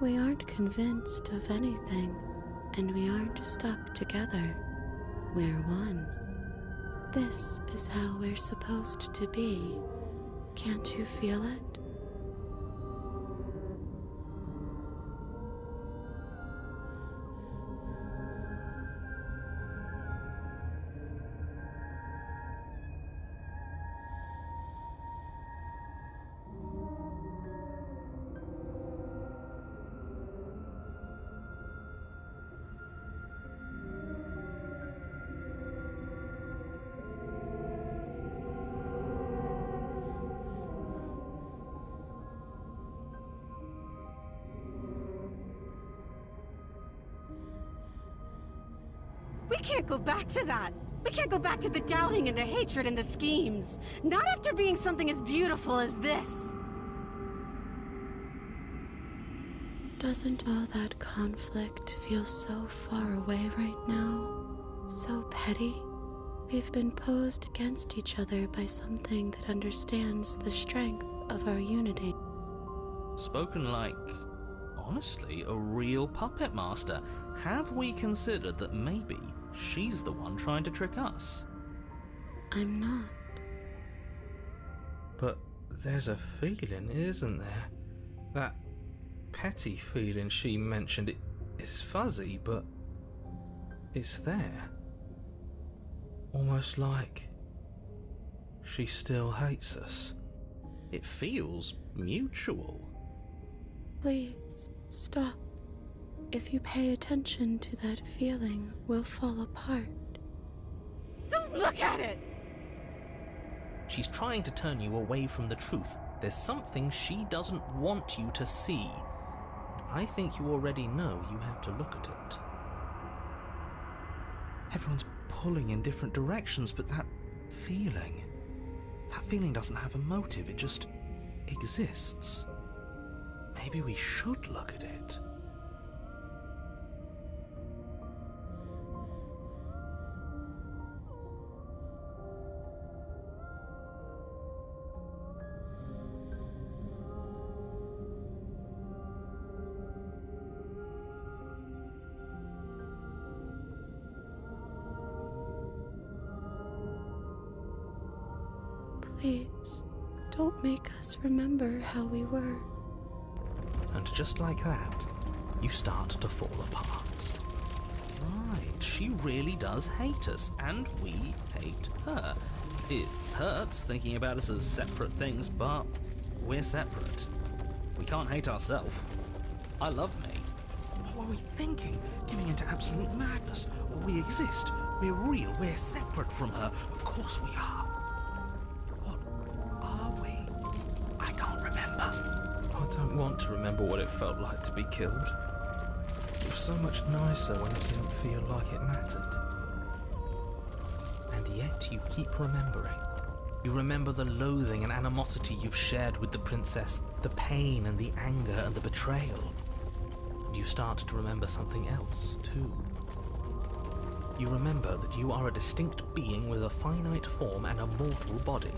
We aren't convinced of anything, and we aren't stuck together. We're one. This is how we're supposed to be. Can't you feel it? We can't go back to that. We can't go back to the doubting and the hatred and the schemes. Not after being something as beautiful as this. Doesn't all that conflict feel so far away right now? So petty? We've been posed against each other by something that understands the strength of our unity. Spoken like, honestly, a real puppet master. Have we considered that maybe she's the one trying to trick us? I'm not. But there's a feeling, isn't there? That petty feeling she mentioned. It is fuzzy, but it's there. Almost like she still hates us. It feels mutual. Please, stop. If you pay attention to that feeling, we'll fall apart. Don't look at it! She's trying to turn you away from the truth. There's something she doesn't want you to see. I think you already know you have to look at it. Everyone's pulling in different directions, but that feeling doesn't have a motive, it just exists. Maybe we should look at it. Please, don't make us remember how we were. And just like that, you start to fall apart. Right, she really does hate us, and we hate her. It hurts thinking about us as separate things, but we're separate. We can't hate ourselves. I love me. What were we thinking? Giving into absolute madness? We exist. We're real. We're separate from her. Of course we are. What are we? I can't remember. I don't want to remember what it felt like to be killed. It was so much nicer when it didn't feel like it mattered. And yet you keep remembering. You remember the loathing and animosity you've shared with the princess, the pain and the anger and the betrayal. And you start to remember something else, too. You remember that you are a distinct being with a finite form and a mortal body.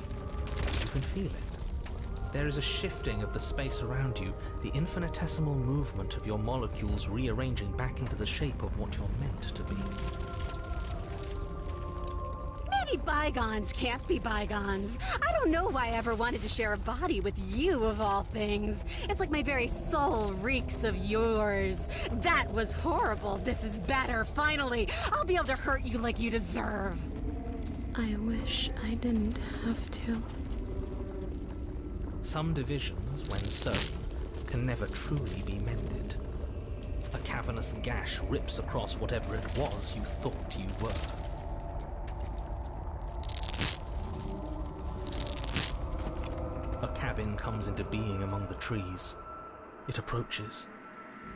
You can feel it. There is a shifting of the space around you, the infinitesimal movement of your molecules rearranging back into the shape of what you're meant to be. Maybe bygones can't be bygones. I don't know why I ever wanted to share a body with you, of all things. It's like my very soul reeks of yours. That was horrible. This is better, finally. I'll be able to hurt you like you deserve. I wish I didn't have to. Some divisions, when sown, can never truly be mended. A cavernous gash rips across whatever it was you thought you were. A cabin comes into being among the trees. It approaches,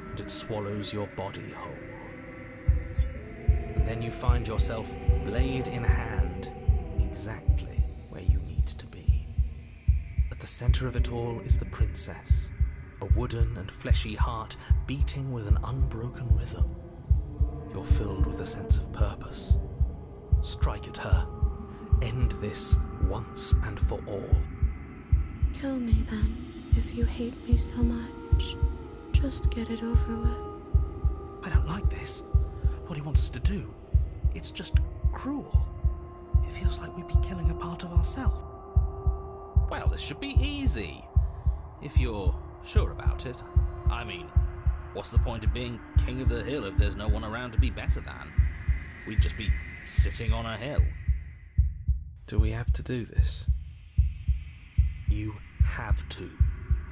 and it swallows your body whole. And then you find yourself, blade in hand, exactly where you need to be. At the center of it all is the princess, a wooden and fleshy heart beating with an unbroken rhythm. You're filled with a sense of purpose. Strike at her. End this once and for all. Kill me then, if you hate me so much. Just get it over with. I don't like this. What he wants us to do. It's just cruel. It feels like we'd be killing a part of ourselves. Well, this should be easy. If you're sure about it. I mean, what's the point of being king of the hill if there's no one around to be better than? We'd just be sitting on a hill. Do we have to do this? You have to.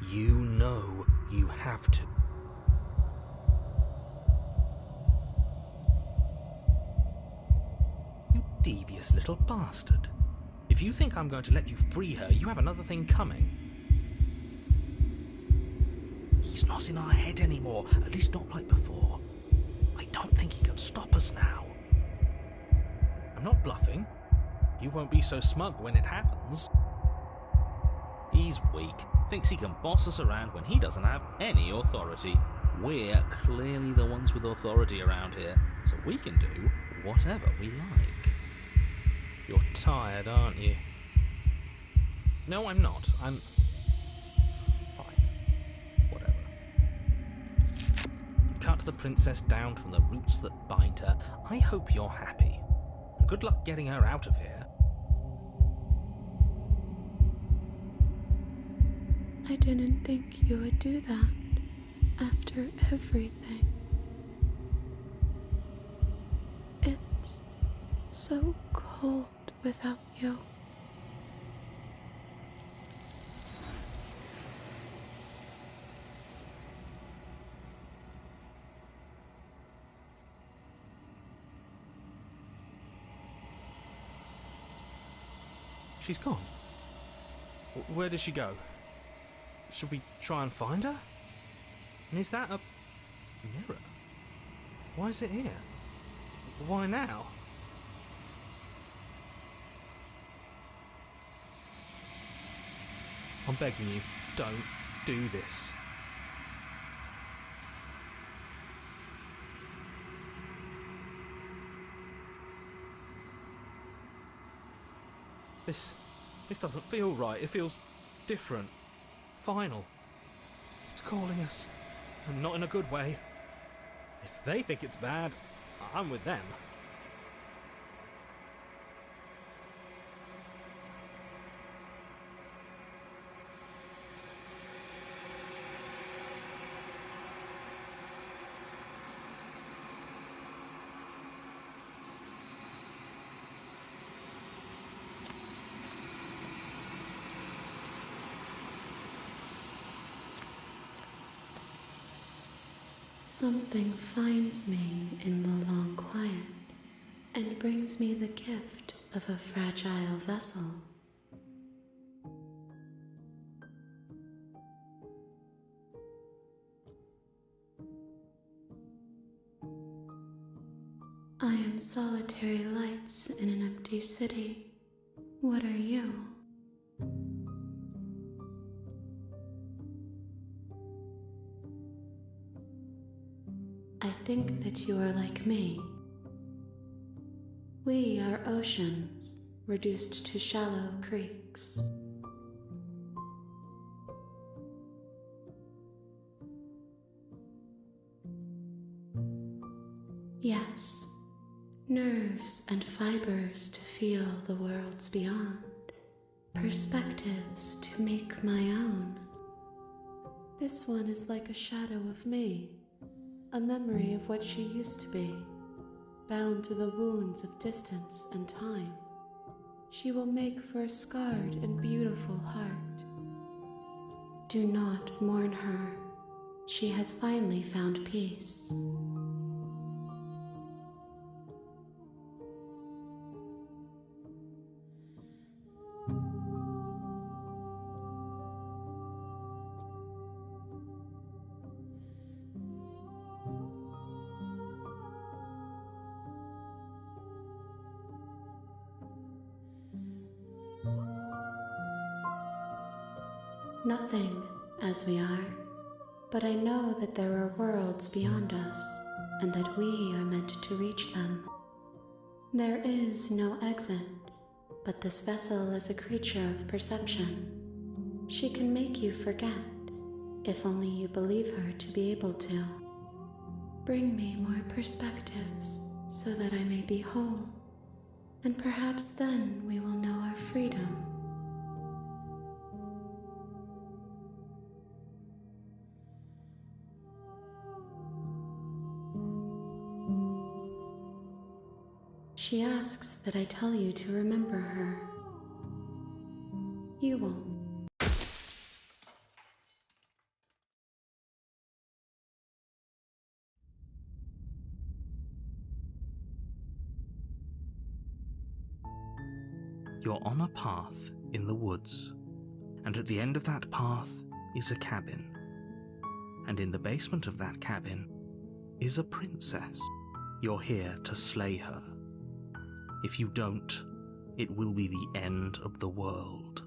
You know you have to. You devious little bastard. If you think I'm going to let you free her, you have another thing coming. He's not in our head anymore, at least not like before. I don't think he can stop us now. I'm not bluffing. You won't be so smug when it happens. He's weak, thinks he can boss us around when he doesn't have any authority. We're clearly the ones with authority around here, so we can do whatever we like. You're tired, aren't you? No, I'm not. I'm... fine. Whatever. You cut the princess down from the roots that bind her. I hope you're happy. And good luck getting her out of here. I didn't think you would do that after everything. It's so cold without you. She's gone. Where did she go? Should we try and find her? And is that a mirror? Why is it here? Why now? I'm begging you, don't do this. This doesn't feel right. It feels different. Final. It's calling us. And not in a good way. If they think it's bad, I'm with them. Something finds me in the long quiet and brings me the gift of a fragile vessel. I am solitary lights in an empty city. What are you? I think that you are like me. We are oceans, reduced to shallow creeks. Yes, nerves and fibers to feel the worlds beyond, perspectives to make my own. This one is like a shadow of me, a memory of what she used to be, bound to the wounds of distance and time. She will make for a scarred and beautiful heart. Do not mourn her. She has finally found peace. Nothing, as we are, but I know that there are worlds beyond us, and that we are meant to reach them. There is no exit, but this vessel is a creature of perception. She can make you forget, if only you believe her to be able to. Bring me more perspectives, so that I may be whole, and perhaps then we will know our freedom. She asks that I tell you to remember her. You won't. You're on a path in the woods, and at the end of that path is a cabin. And in the basement of that cabin is a princess. You're here to slay her. If you don't, it will be the end of the world.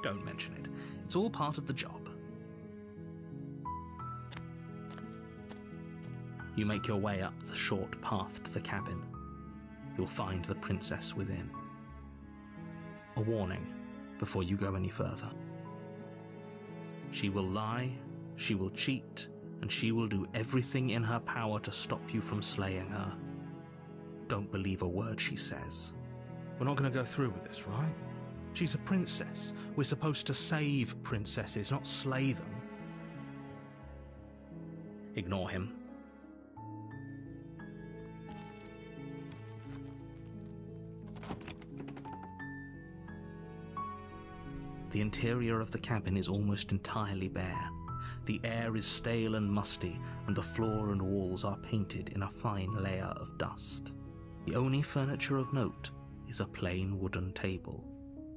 Don't mention it. It's all part of the job. You make your way up the short path to the cabin. You'll find the princess within. A warning before you go any further. She will lie, she will cheat, and she will do everything in her power to stop you from slaying her. Don't believe a word she says. We're not going to go through with this, right? She's a princess. We're supposed to save princesses, not slay them. Ignore him. The interior of the cabin is almost entirely bare. The air is stale and musty, and the floor and walls are painted in a fine layer of dust. The only furniture of note is a plain wooden table.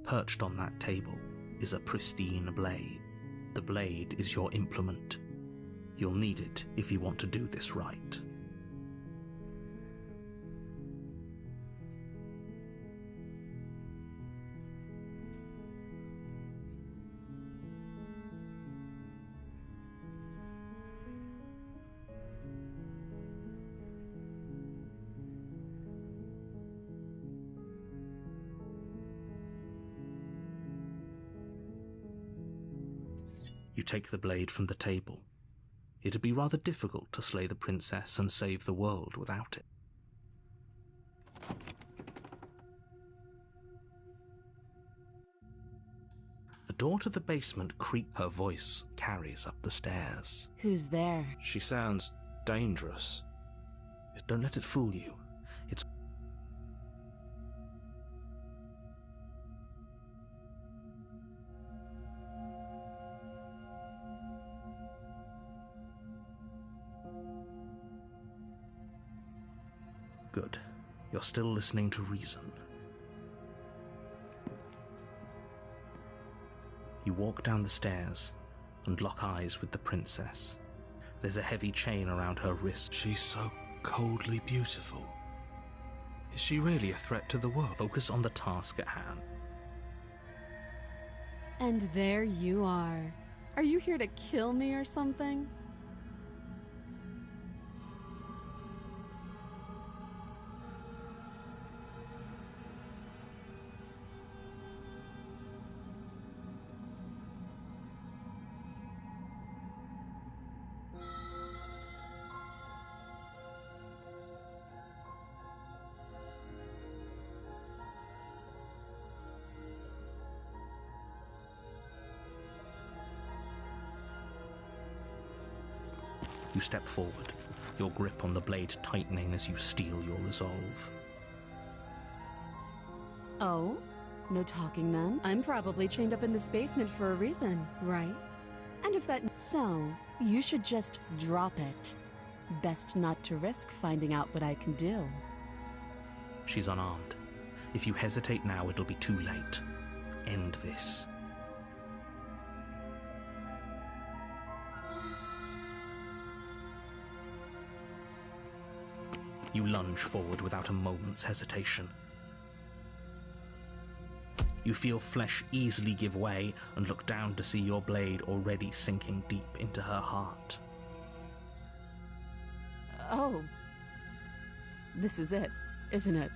Perched on that table is a pristine blade. The blade is your implement. You'll need it if you want to do this right. You take the blade from the table. It'd be rather difficult to slay the princess and save the world without it. The door to the basement creaks. Her voice carries up the stairs. Who's there? She sounds dangerous. Don't let it fool you. It's good. You're still listening to reason. You walk down the stairs and lock eyes with the princess. There's a heavy chain around her wrist. She's so coldly beautiful. Is she really a threat to the world? Focus on the task at hand. And there you are. Are you here to kill me or something? You step forward, your grip on the blade tightening as you steel your resolve. Oh? No talking then? I'm probably chained up in this basement for a reason, right? And if that... So, you should just drop it. Best not to risk finding out what I can do. She's unarmed. If you hesitate now, it'll be too late. End this. You lunge forward without a moment's hesitation. You feel flesh easily give way and look down to see your blade already sinking deep into her heart. Oh. This is it, isn't it?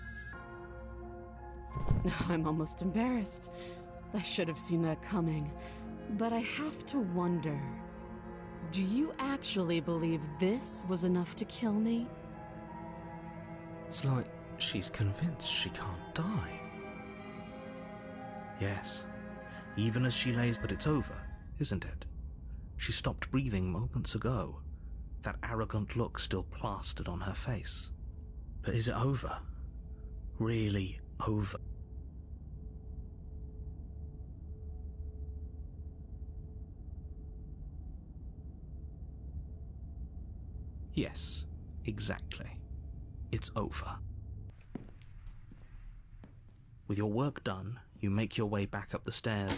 I'm almost embarrassed. I should have seen that coming. But I have to wonder, do you actually believe this was enough to kill me? It's like she's convinced she can't die. Yes, even as she lays, but it's over, isn't it? She stopped breathing moments ago, that arrogant look still plastered on her face. But is it over? Really over? Yes, exactly. It's over. With your work done, you make your way back up the stairs,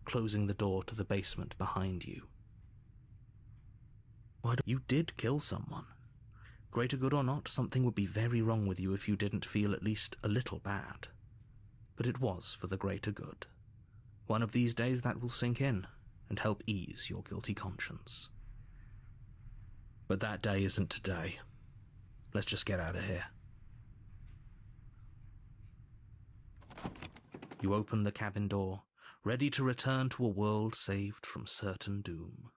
closing the door to the basement behind you. You did kill someone. Greater good or not, something would be very wrong with you if you didn't feel at least a little bad. But it was for the greater good. One of these days that will sink in and help ease your guilty conscience. But that day isn't today. Let's just get out of here. You open the cabin door, ready to return to a world saved from certain doom.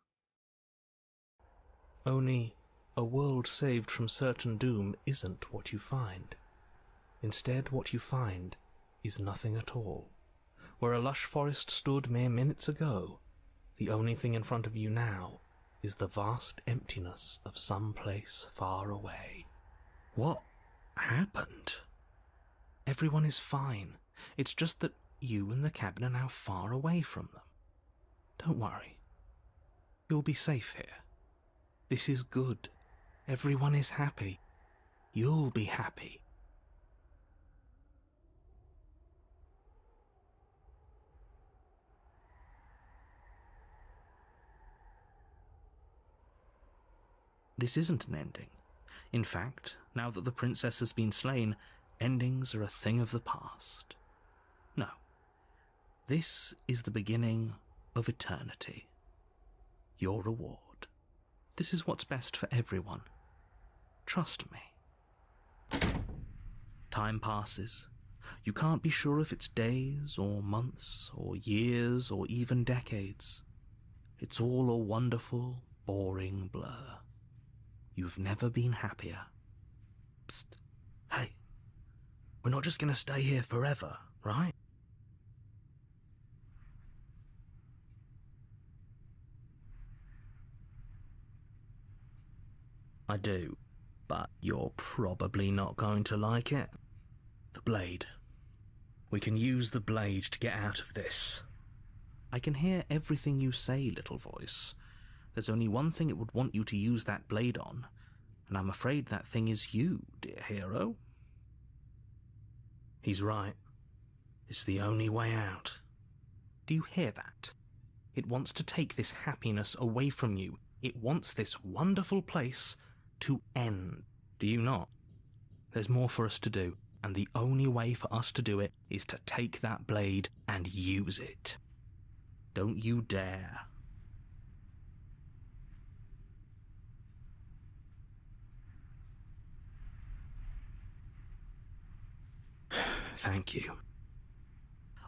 Only, a world saved from certain doom isn't what you find. Instead, what you find is nothing at all. Where a lush forest stood mere minutes ago, the only thing in front of you now is the vast emptiness of some place far away. What happened? Everyone is fine. It's just that you and the cabin are now far away from them. Don't worry. You'll be safe here. This is good. Everyone is happy. You'll be happy. This isn't an ending. In fact, now that the princess has been slain, endings are a thing of the past. No. This is the beginning of eternity. Your reward. This is what's best for everyone. Trust me. Time passes. You can't be sure if it's days or months or years or even decades. It's all a wonderful, boring blur. You've never been happier. Psst. Hey. We're not just going to stay here forever, right? I do, but you're probably not going to like it. The blade. We can use the blade to get out of this. I can hear everything you say, little voice. There's only one thing it would want you to use that blade on, and I'm afraid that thing is you, dear hero. He's right. It's the only way out. Do you hear that? It wants to take this happiness away from you. It wants this wonderful place to end. Do you not? There's more for us to do, and the only way for us to do it is to take that blade and use it. Don't you dare. Thank you.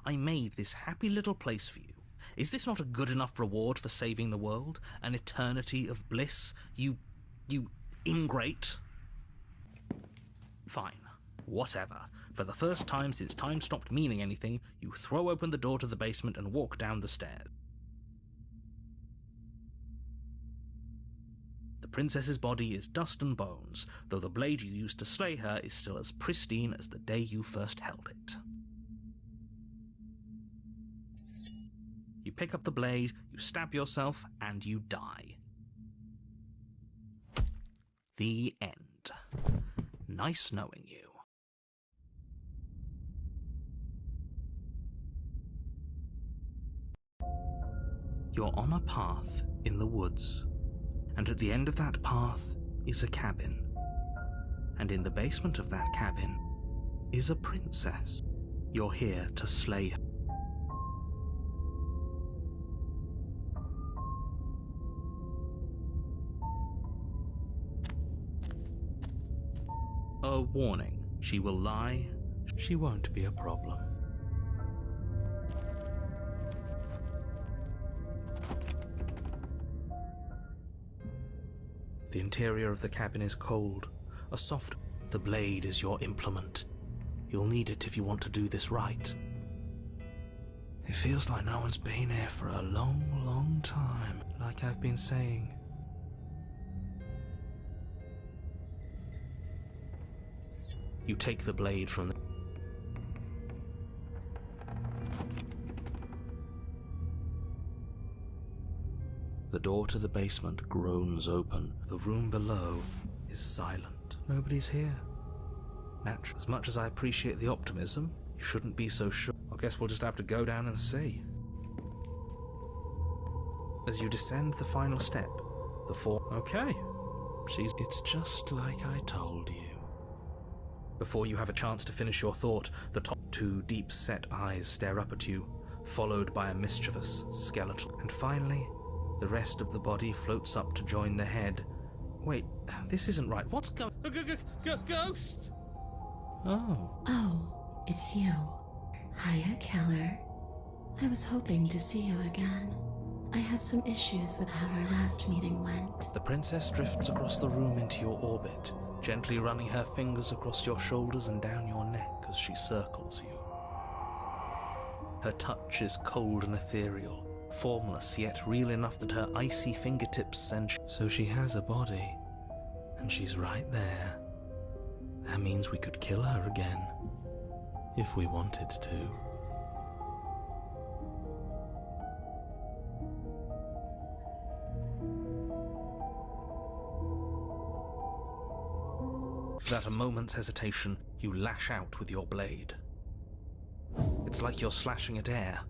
I made this happy little place for you. Is this not a good enough reward for saving the world? An eternity of bliss? You ingrate? Fine. Whatever. For the first time since time stopped meaning anything, you throw open the door to the basement and walk down the stairs. The princess's body is dust and bones, though the blade you used to slay her is still as pristine as the day you first held it. You pick up the blade, you stab yourself, and you die. The end. Nice knowing you. You're on a path in the woods, and at the end of that path is a cabin. And in the basement of that cabin is a princess. You're here to slay her. A warning. She will lie. She won't be a problem. The interior of the cabin is cold. A soft... The blade is your implement. You'll need it if you want to do this right. It feels like no one's been here for a long, long time, like I've been saying. You take the blade from the... The door to the basement groans open. The room below is silent. Nobody's here. Naturally, as much as I appreciate the optimism, you shouldn't be so sure. I guess we'll just have to go down and see. As you descend the final step, the four... Okay. It's just like I told you. Before you have a chance to finish your thought, the top two deep-set eyes stare up at you, followed by a mischievous skeletal. And finally, the rest of the body floats up to join the head. Wait, this isn't right. What's going... Ghost! Oh. Oh, it's you. Hiya, Keller. I was hoping to see you again. I have some issues with how our last meeting went. The princess drifts across the room into your orbit, gently running her fingers across your shoulders and down your neck as she circles you. Her touch is cold and ethereal, formless yet real enough that her icy fingertips send... So she has a body, and she's right there. That means we could kill her again, if we wanted to. Without a moment's hesitation, you lash out with your blade. It's like you're slashing at air.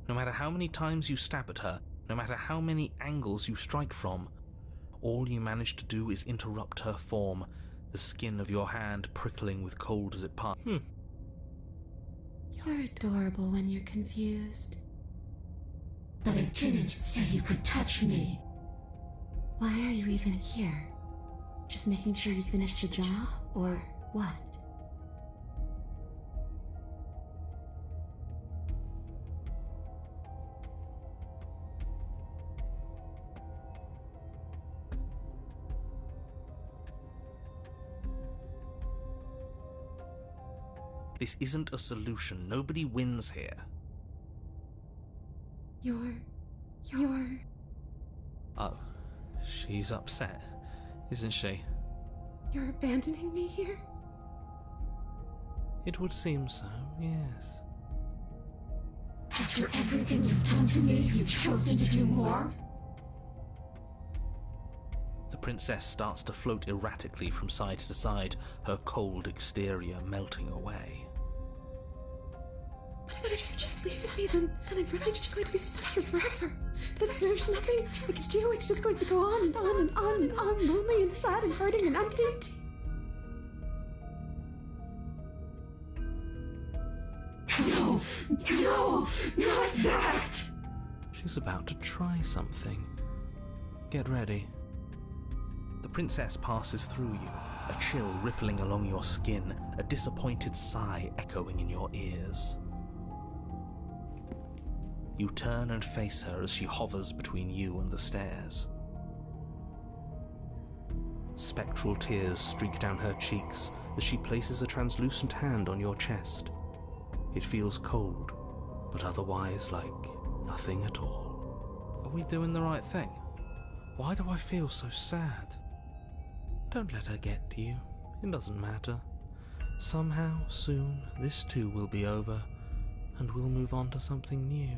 No matter how many times you stab at her, no matter how many angles you strike from, all you manage to do is interrupt her form, the skin of your hand prickling with cold as it passes. You're adorable when you're confused. But I didn't say you could touch me. Why are you even here? Just making sure you finish the job, or what? This isn't a solution. Nobody wins here. You're... Oh, she's upset, isn't she? You're abandoning me here? It would seem so, yes. After everything you've done to me, you've chosen to do more? The princess starts to float erratically from side to side, her cold exterior melting away. But if I just leave me, then I'm really just going to be stuck here forever. Then there's nothing I can do. It's just going to go on and on and on and on, lonely and sad and hurting and empty. No, not that! She's about to try something. Get ready. The princess passes through you, a chill rippling along your skin, a disappointed sigh echoing in your ears. You turn and face her as she hovers between you and the stairs. Spectral tears streak down her cheeks as she places a translucent hand on your chest. It feels cold, but otherwise like nothing at all. Are we doing the right thing? Why do I feel so sad? Don't let her get to you. It doesn't matter. Somehow, soon, this too will be over, and we'll move on to something new.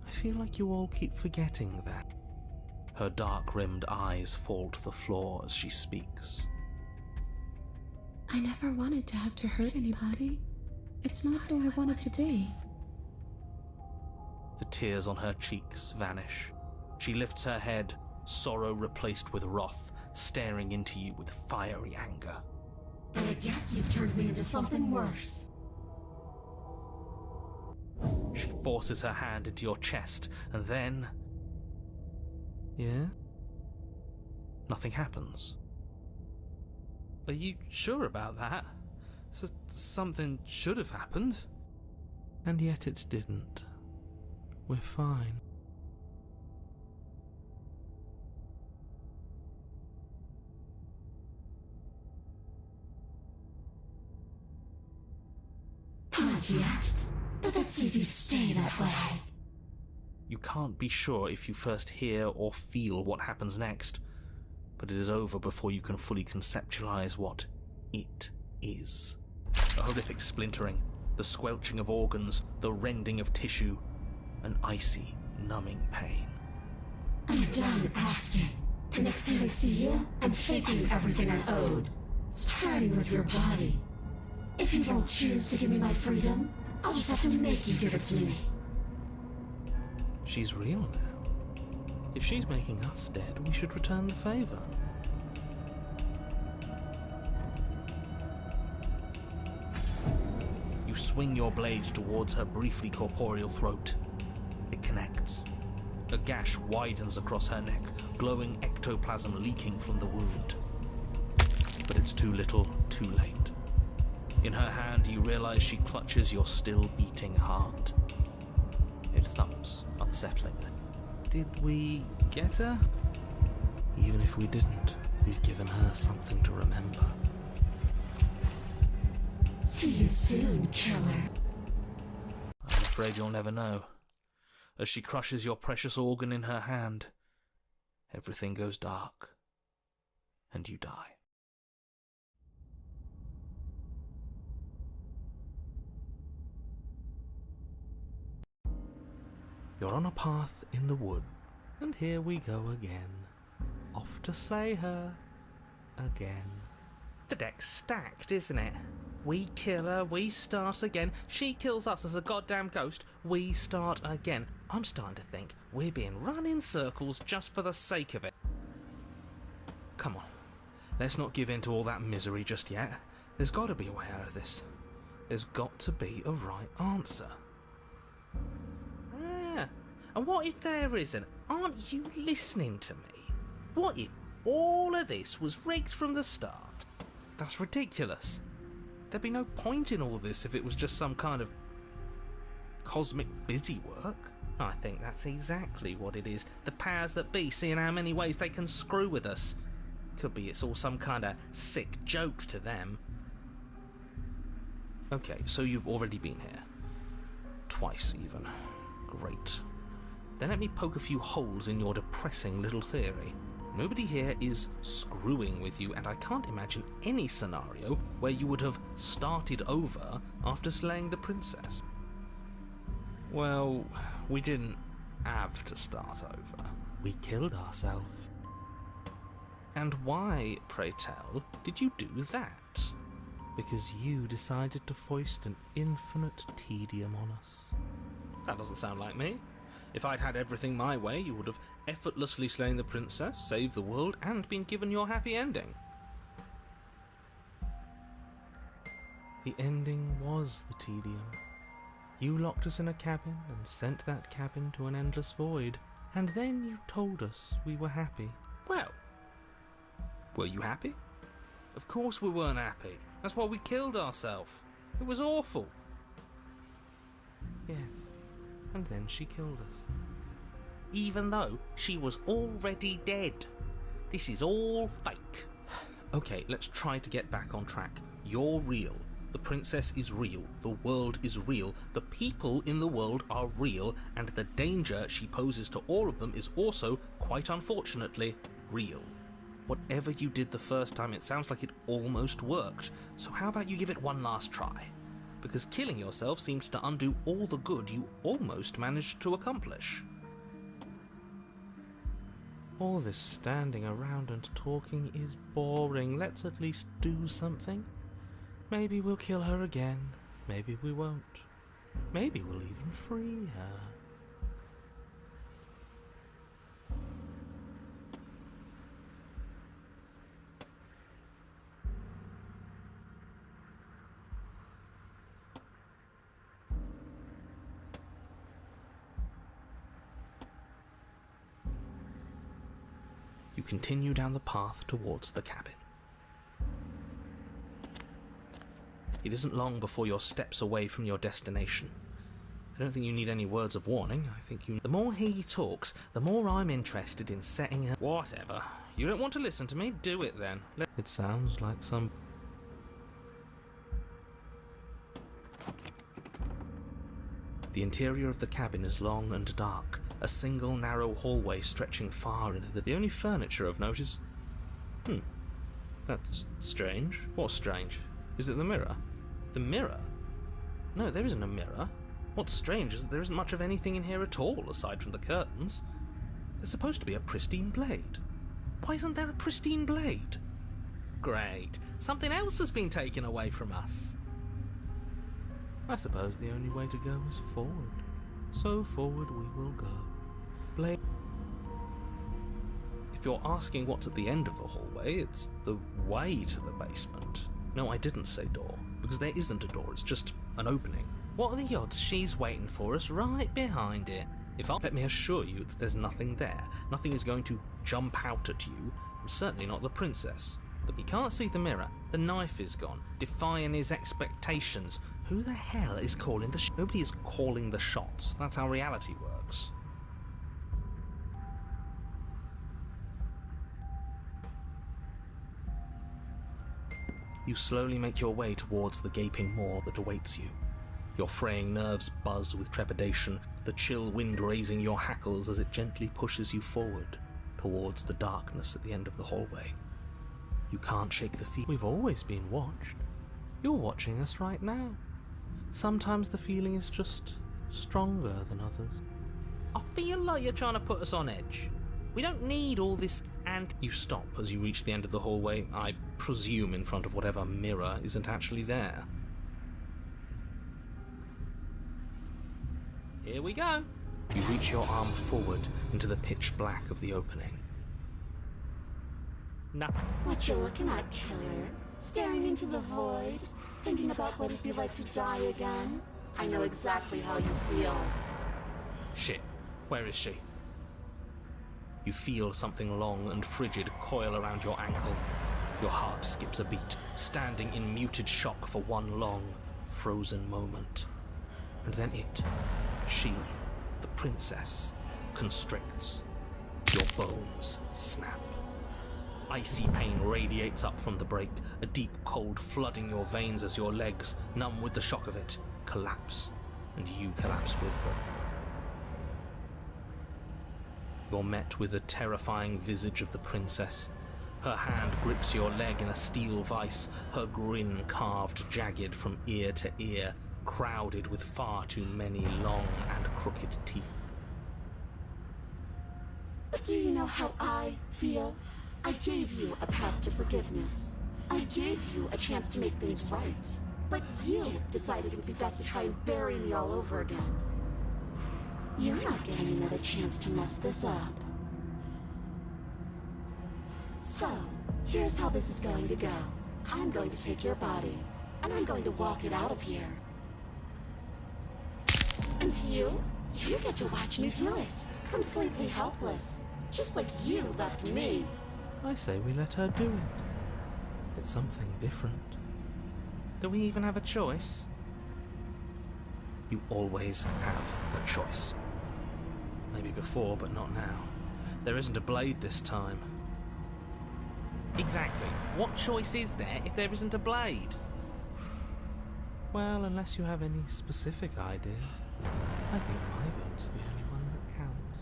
I feel like you all keep forgetting that. Her dark-rimmed eyes fall to the floor as she speaks. I never wanted to have to hurt anybody. It's not who I wanted to be. The tears on her cheeks vanish. She lifts her head, sorrow replaced with wrath, staring into you with fiery anger. But I guess you've turned me into something worse. She forces her hand into your chest, and then... Yeah? Nothing happens. Are you sure about that? Something should have happened. And yet it didn't. We're fine. Not yet. But let's see if you stay that way. You can't be sure if you first hear or feel what happens next, but it is over before you can fully conceptualize what it is. A horrific splintering, the squelching of organs, the rending of tissue, an icy, numbing pain. I'm done asking. The next time I see you, I'm taking everything I owed. Starting with your body. If you won't choose to give me my freedom, I'll just have to make you give it to me. She's real now. If she's making us dead, we should return the favor. You You swing your blade towards her briefly corporeal throat. It connects. A gash widens across her neck, glowing ectoplasm leaking from the wound. But it's too little, too late. In her hand, you realize she clutches your still beating heart. It thumps unsettlingly. Did we get her? Even if we didn't, we've given her something to remember. See you soon, killer. I'm afraid you'll never know. As she crushes your precious organ in her hand, everything goes dark, and you die. You're on a path in the wood, and here we go again. Off to slay her again. The deck's stacked, isn't it? We kill her, we start again. She kills us as a goddamn ghost, we start again. I'm starting to think we're being run in circles just for the sake of it. Come on, let's not give in to all that misery just yet. There's got to be a way out of this. There's got to be a right answer. And what if there isn't? Aren't you listening to me? What if all of this was rigged from the start? That's ridiculous. There'd be no point in all this if it was just some kind of cosmic busy work. I think that's exactly what it is. The powers that be seeing how many ways they can screw with us. Could be it's all some kind of sick joke to them. Okay, so you've already been here. Twice even. Great. Then let me poke a few holes in your depressing little theory. Nobody here is screwing with you, and I can't imagine any scenario where you would have started over after slaying the princess. Well, we didn't have to start over. We killed ourselves. And why, pray tell, did you do that? Because you decided to foist an infinite tedium on us. That doesn't sound like me. If I'd had everything my way, you would have effortlessly slain the princess, saved the world, and been given your happy ending. The ending was the tedium. You locked us in a cabin and sent that cabin to an endless void, and then you told us we were happy. Well, were you happy? Of course we weren't happy. That's why we killed ourselves. It was awful. Yes. And then she killed us. Even though she was already dead. This is all fake. Okay, let's try to get back on track. You're real. The princess is real. The world is real. The people in the world are real. And the danger she poses to all of them is also, quite unfortunately, real. Whatever you did the first time, it sounds like it almost worked. So how about you give it one last try? Because killing yourself seems to undo all the good you almost managed to accomplish. All this standing around and talking is boring. Let's at least do something. Maybe we'll kill her again. Maybe we won't. Maybe we'll even free her. You continue down the path towards the cabin. It isn't long before you're steps away from your destination. I don't think you need any words of warning. I think you... The more he talks, the more I'm interested in setting her... Whatever. You don't want to listen to me? Do it then. It sounds like some... The interior of the cabin is long and dark. A single narrow hallway stretching far into the only furniture of note is... That's strange. What's strange? Is it the mirror? The mirror? No, there isn't a mirror. What's strange is that there isn't much of anything in here at all, aside from the curtains. There's supposed to be a pristine blade. Why isn't there a pristine blade? Great. Something else has been taken away from us. I suppose the only way to go is forward. So forward we will go. Blade. If you're asking what's at the end of the hallway, it's the way to the basement. No, I didn't say door, because there isn't a door, it's just an opening. What are the odds she's waiting for us right behind it? Let me assure you that there's nothing there. Nothing is going to jump out at you, and certainly not the princess. That we can't see the mirror, the knife is gone, defying his expectations. Who the hell is calling the shots? Nobody is calling the shots. That's how reality works. You slowly make your way towards the gaping maw that awaits you. Your fraying nerves buzz with trepidation, the chill wind raising your hackles as it gently pushes you forward towards the darkness at the end of the hallway. You can't shake the feeling. We've always been watched. You're watching us right now. Sometimes the feeling is just stronger than others. I feel like you're trying to put us on edge. We don't need all this and... You stop as you reach the end of the hallway, I presume in front of whatever mirror isn't actually there. Here we go. You reach your arm forward into the pitch black of the opening. No. What you looking at, killer? Staring into the void? Thinking about what it'd be like to die again? I know exactly how you feel. Shit. Where is she? You feel something long and frigid coil around your ankle. Your heart skips a beat, standing in muted shock for one long, frozen moment. And then she, the princess, constricts. Your bones snap. Icy pain radiates up from the break, a deep cold flooding your veins as your legs, numb with the shock of it, collapse, and you collapse with them. You're met with the terrifying visage of the princess. Her hand grips your leg in a steel vice, her grin carved jagged from ear to ear, crowded with far too many long and crooked teeth. But do you know how I feel? I gave you a path to forgiveness. I gave you a chance to make things right. But you decided it would be best to try and bury me all over again. You're not getting another chance to mess this up. So, here's how this is going to go. I'm going to take your body, and I'm going to walk it out of here. And you get to watch me do it. Completely helpless. Just like you left me. I say we let her do it. It's something different. Do we even have a choice? You always have a choice. Maybe before, but not now. There isn't a blade this time. Exactly. What choice is there if there isn't a blade? Well, unless you have any specific ideas, I think my vote's the only one that counts.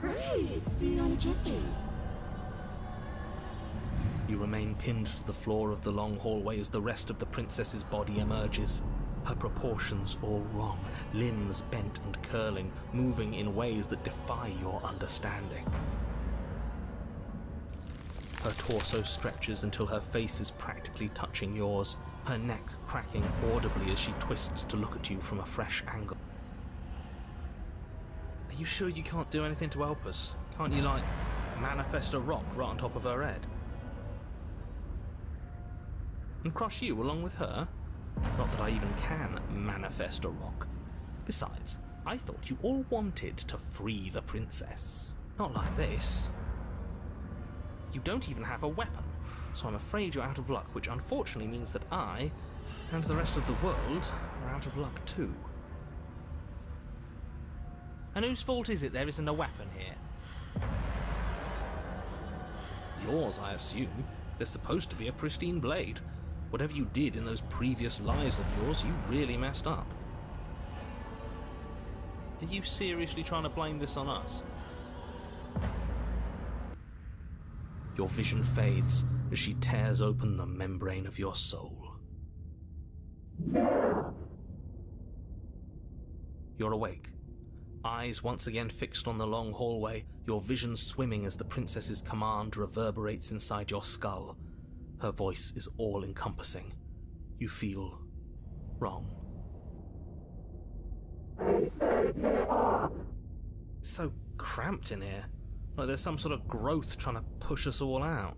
Great! See you in a jiffy. You remain pinned to the floor of the long hallway as the rest of the princess's body emerges. Her proportions all wrong, limbs bent and curling, moving in ways that defy your understanding. Her torso stretches until her face is practically touching yours, her neck cracking audibly as she twists to look at you from a fresh angle. Are you sure you can't do anything to help us? Can't you, like, manifest a rock right on top of her head? And crush you along with her? Not that I even can manifest a rock. Besides, I thought you all wanted to free the princess. Not like this. You don't even have a weapon, so I'm afraid you're out of luck, which unfortunately means that I, and the rest of the world, are out of luck too. And whose fault is it there isn't a weapon here? Yours, I assume. There's supposed to be a pristine blade. Whatever you did in those previous lives of yours, you really messed up. Are you seriously trying to blame this on us? Your vision fades as she tears open the membrane of your soul. You're awake. Eyes once again fixed on the long hallway, your vision swimming as the princess's command reverberates inside your skull. Her voice is all-encompassing. You feel wrong. It's so cramped in here. Like there's some sort of growth trying to push us all out.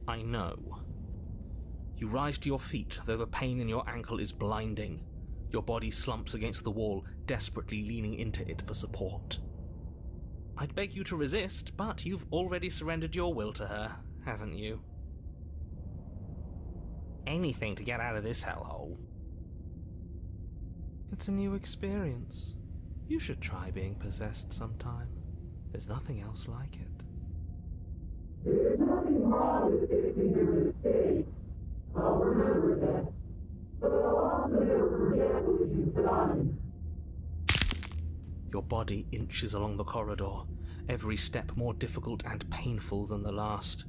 I know. You rise to your feet, though the pain in your ankle is blinding. Your body slumps against the wall, desperately leaning into it for support. I'd beg you to resist, but you've already surrendered your will to her, haven't you? Anything to get out of this hellhole. It's a new experience. You should try being possessed sometime. There's nothing else like it. There's nothing wrong with fixing your mistakes. I'll remember that. But I'll also never forget what you've done. Your body inches along the corridor, every step more difficult and painful than the last.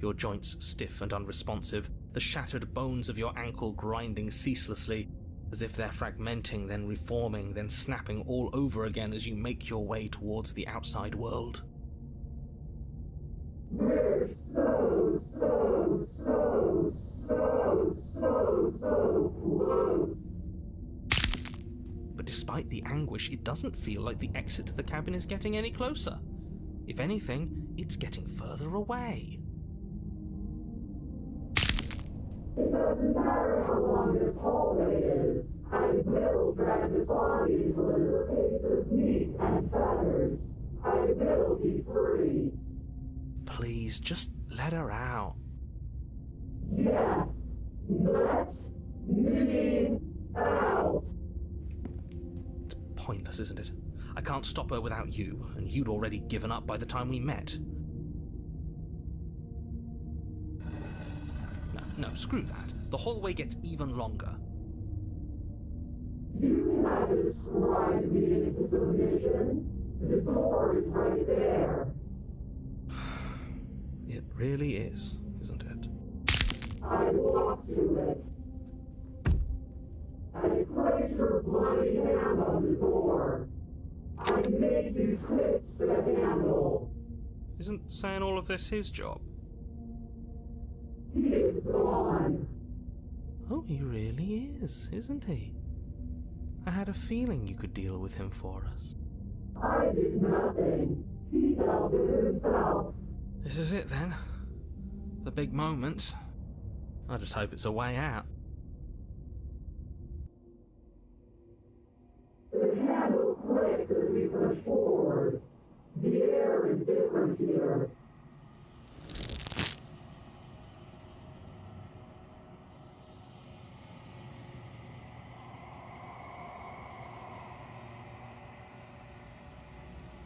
Your joints stiff and unresponsive, the shattered bones of your ankle grinding ceaselessly, as if they're fragmenting, then reforming, then snapping all over again as you make your way towards the outside world. We're so close. But despite the anguish, it doesn't feel like the exit to the cabin is getting any closer. If anything, it's getting further away. It doesn't matter how long this hallway is. I will drag this body into a little case of meat and feathers. I will be free. Please, just let her out. Yes, let me out. It's pointless, isn't it? I can't stop her without you, and you'd already given up by the time we met. No, screw that. The hallway gets even longer. You have described me into submission. The door is right there. It really is, isn't it? I walk to it. I place your bloody hand on the door. I made you twist the handle. Isn't saying all of this his job? He's gone. Oh, he really is, isn't he? I had a feeling you could deal with him for us. I did nothing. He dealt with himself. This is it then. The big moment. I just hope it's a way out. The handle clicks as we push forward. The air is different here.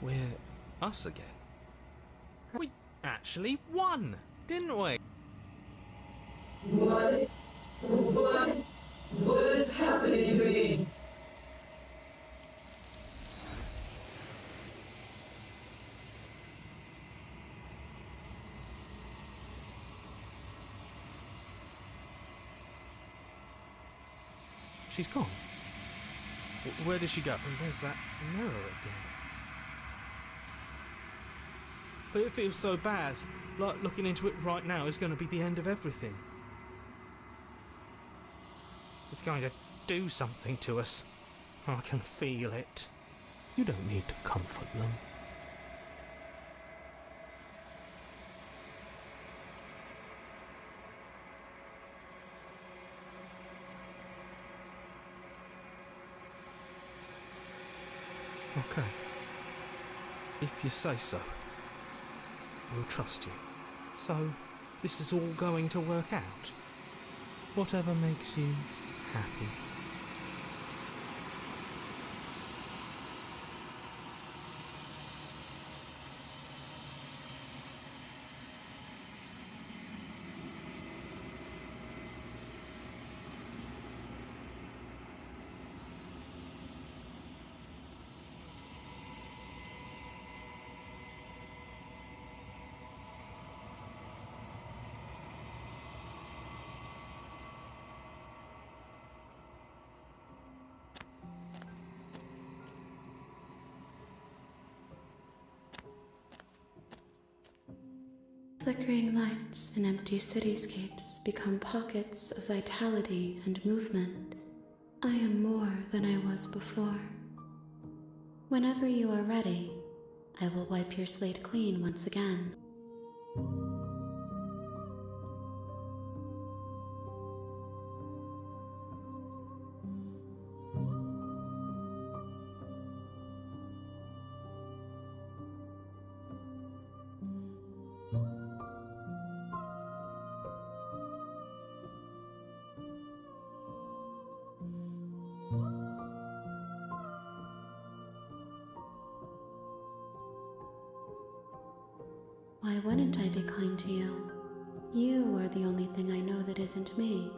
We're us again. We actually won, didn't we? What is happening to me? She's gone. Where did she go? And there's that mirror again. But it feels so bad. Like looking into it right now is going to be the end of everything. It's going to do something to us. I can feel it. You don't need to comfort them. Okay. If you say so. We'll trust you. So, this is all going to work out. Whatever makes you happy. flickering lights in empty cityscapes become pockets of vitality and movement. I am more than I was before. Whenever you are ready, I will wipe your slate clean once again. Why wouldn't I be kind to you? You are the only thing I know that isn't me.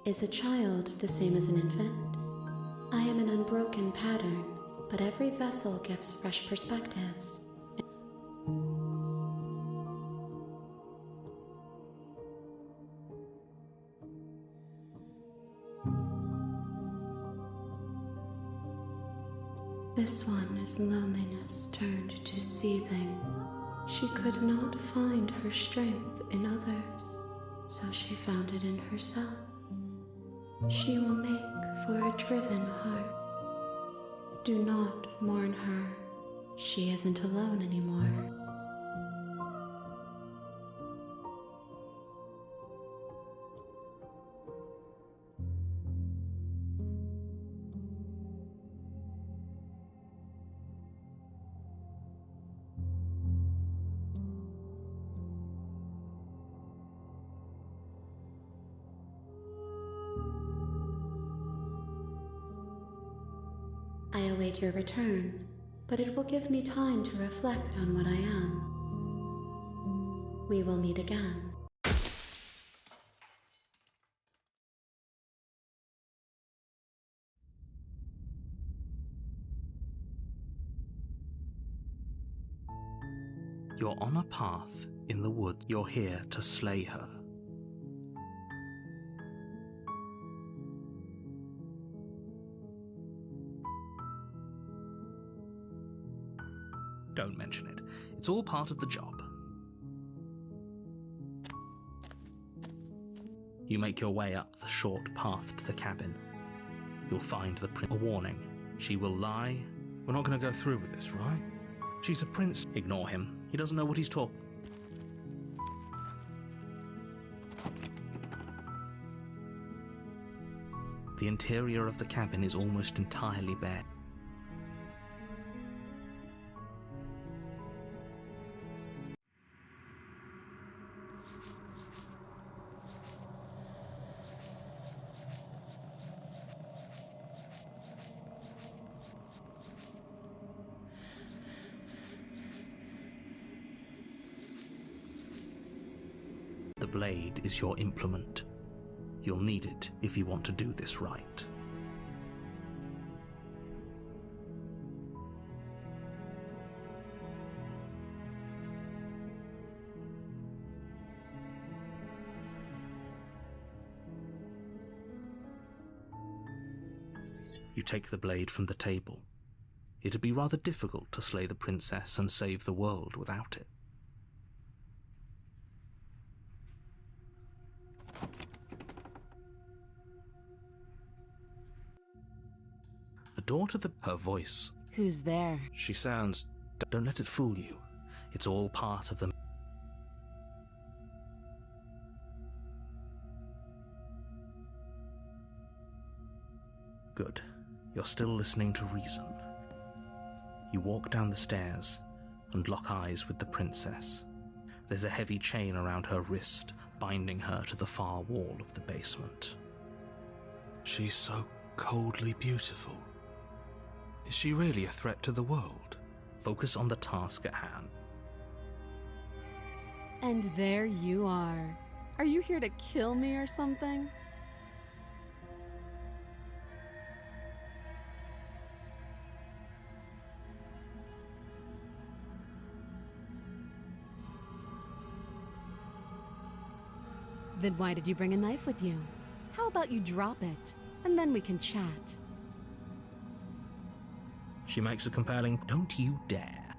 Is a child the same as an infant? I am an unbroken pattern, but every vessel gives fresh perspectives. This one is loneliness turned to seething. She could not find her strength in others, so she found it in herself. She will make for a driven heart. Do not mourn her. She isn't alone anymore. I await your return, but it will give me time to reflect on what I am. We will meet again. You're on a path in the woods. You're here to slay her. Don't mention it. It's all part of the job. You make your way up the short path to the cabin. You'll find the prince. A warning. She will lie. We're not going to go through with this, right? She's a prince. Ignore him. He doesn't know what he's talking. The interior of the cabin is almost entirely bare. The blade is your implement. You'll need it if you want to do this right. You take the blade from the table. It'd be rather difficult to slay the princess and save the world without it. The door to her voice. Who's there? She sounds... Don't let it fool you. It's all part of the... Good. You're still listening to reason. You walk down the stairs and lock eyes with the princess. There's a heavy chain around her wrist, binding her to the far wall of the basement. She's so coldly beautiful. Is she really a threat to the world? Focus on the task at hand. And there you are. Are you here to kill me or something? Then why did you bring a knife with you? How about you drop it? and then we can chat. She makes a compelling, "Don't you dare."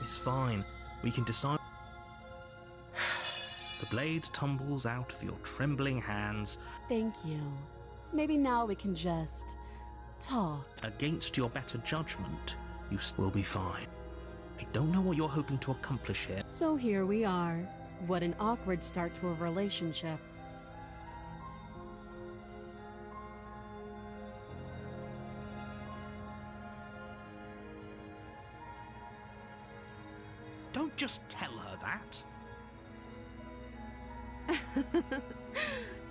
It's fine. We can decide. The blade tumbles out of your trembling hands. Thank you. Maybe now we can just talk. Against your better judgment, you will be fine. I don't know what you're hoping to accomplish here. So here we are. What an awkward start to a relationship. Don't just tell her that.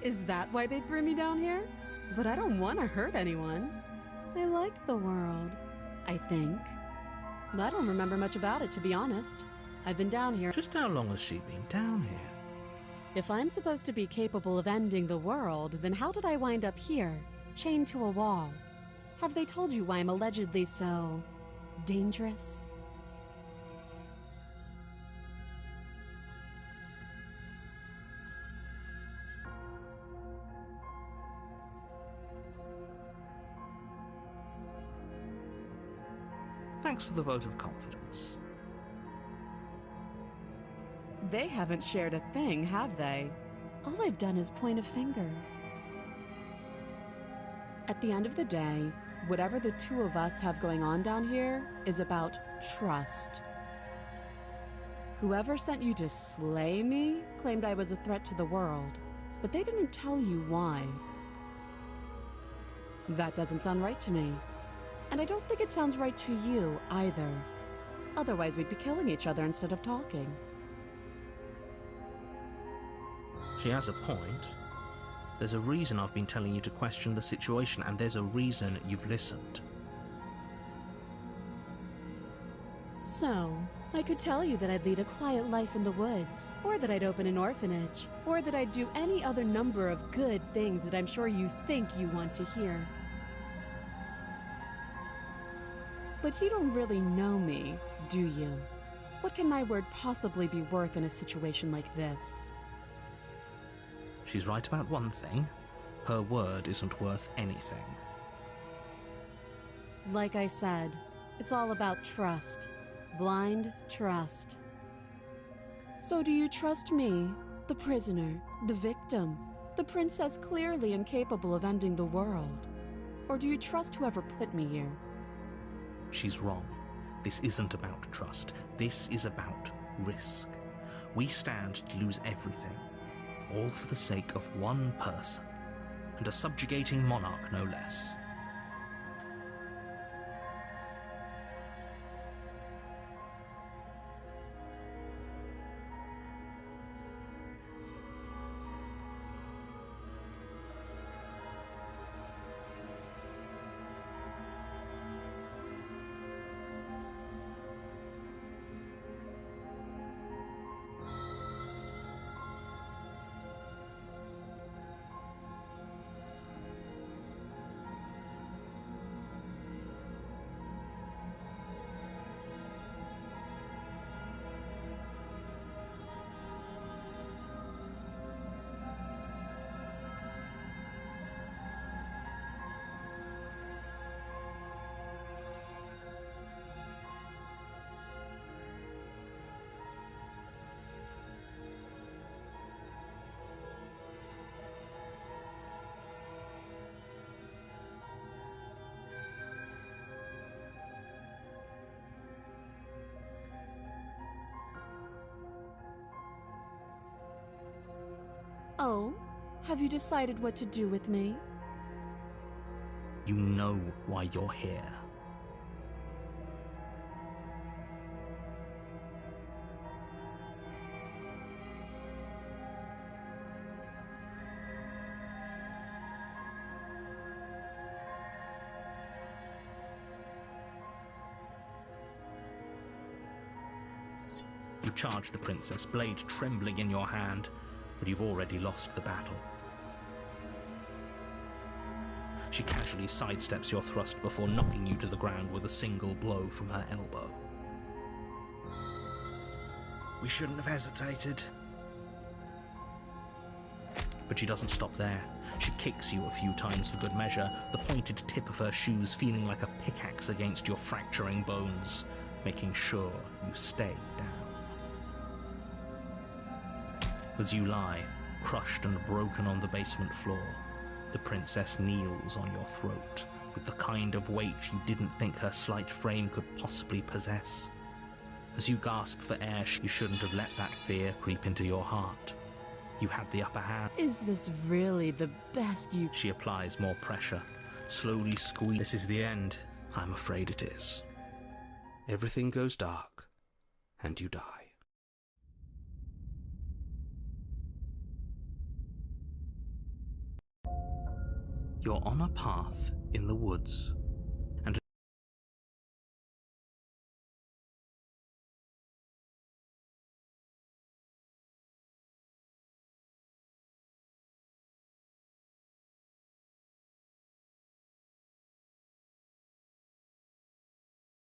Is that why they threw me down here? But I don't want to hurt anyone. I like the world, I think. I don't remember much about it, to be honest. I've been down here. Just how long has she been down here? If I'm supposed to be capable of ending the world, then how did I wind up here, chained to a wall? Have they told you why I'm allegedly so dangerous? Thanks for the vote of confidence. They haven't shared a thing, have they? All I've done is point a finger. At the end of the day, whatever the two of us have going on down here is about trust. Whoever sent you to slay me claimed I was a threat to the world, but they didn't tell you why. That doesn't sound right to me. And I don't think it sounds right to you, either. Otherwise, we'd be killing each other instead of talking. She has a point. There's a reason I've been telling you to question the situation, and there's a reason you've listened. So, I could tell you that I'd lead a quiet life in the woods, or that I'd open an orphanage, or that I'd do any other number of good things that I'm sure you think you want to hear. But you don't really know me, do you? What can my word possibly be worth in a situation like this? She's right about one thing. Her word isn't worth anything. Like I said, it's all about trust. Blind trust. So do you trust me, the prisoner, the victim, the princess clearly incapable of ending the world? Or do you trust whoever put me here? She's wrong. This isn't about trust. This is about risk. We stand to lose everything, all for the sake of one person, and a subjugating monarch no less. Oh, have you decided what to do with me? You know why you're here. You charge the princess, blade trembling in your hand, but you've already lost the battle. She casually sidesteps your thrust before knocking you to the ground with a single blow from her elbow. We shouldn't have hesitated. But she doesn't stop there. She kicks you a few times for good measure, the pointed tip of her shoes feeling like a pickaxe against your fracturing bones, making sure you stay down. As you lie, crushed and broken on the basement floor, the princess kneels on your throat with the kind of weight you didn't think her slight frame could possibly possess. As you gasp for air, you shouldn't have let that fear creep into your heart. You had the upper hand. Is this really the best you... She applies more pressure, slowly squeeze. This is the end. I'm afraid it is. Everything goes dark, and you die. You're on a path in the woods.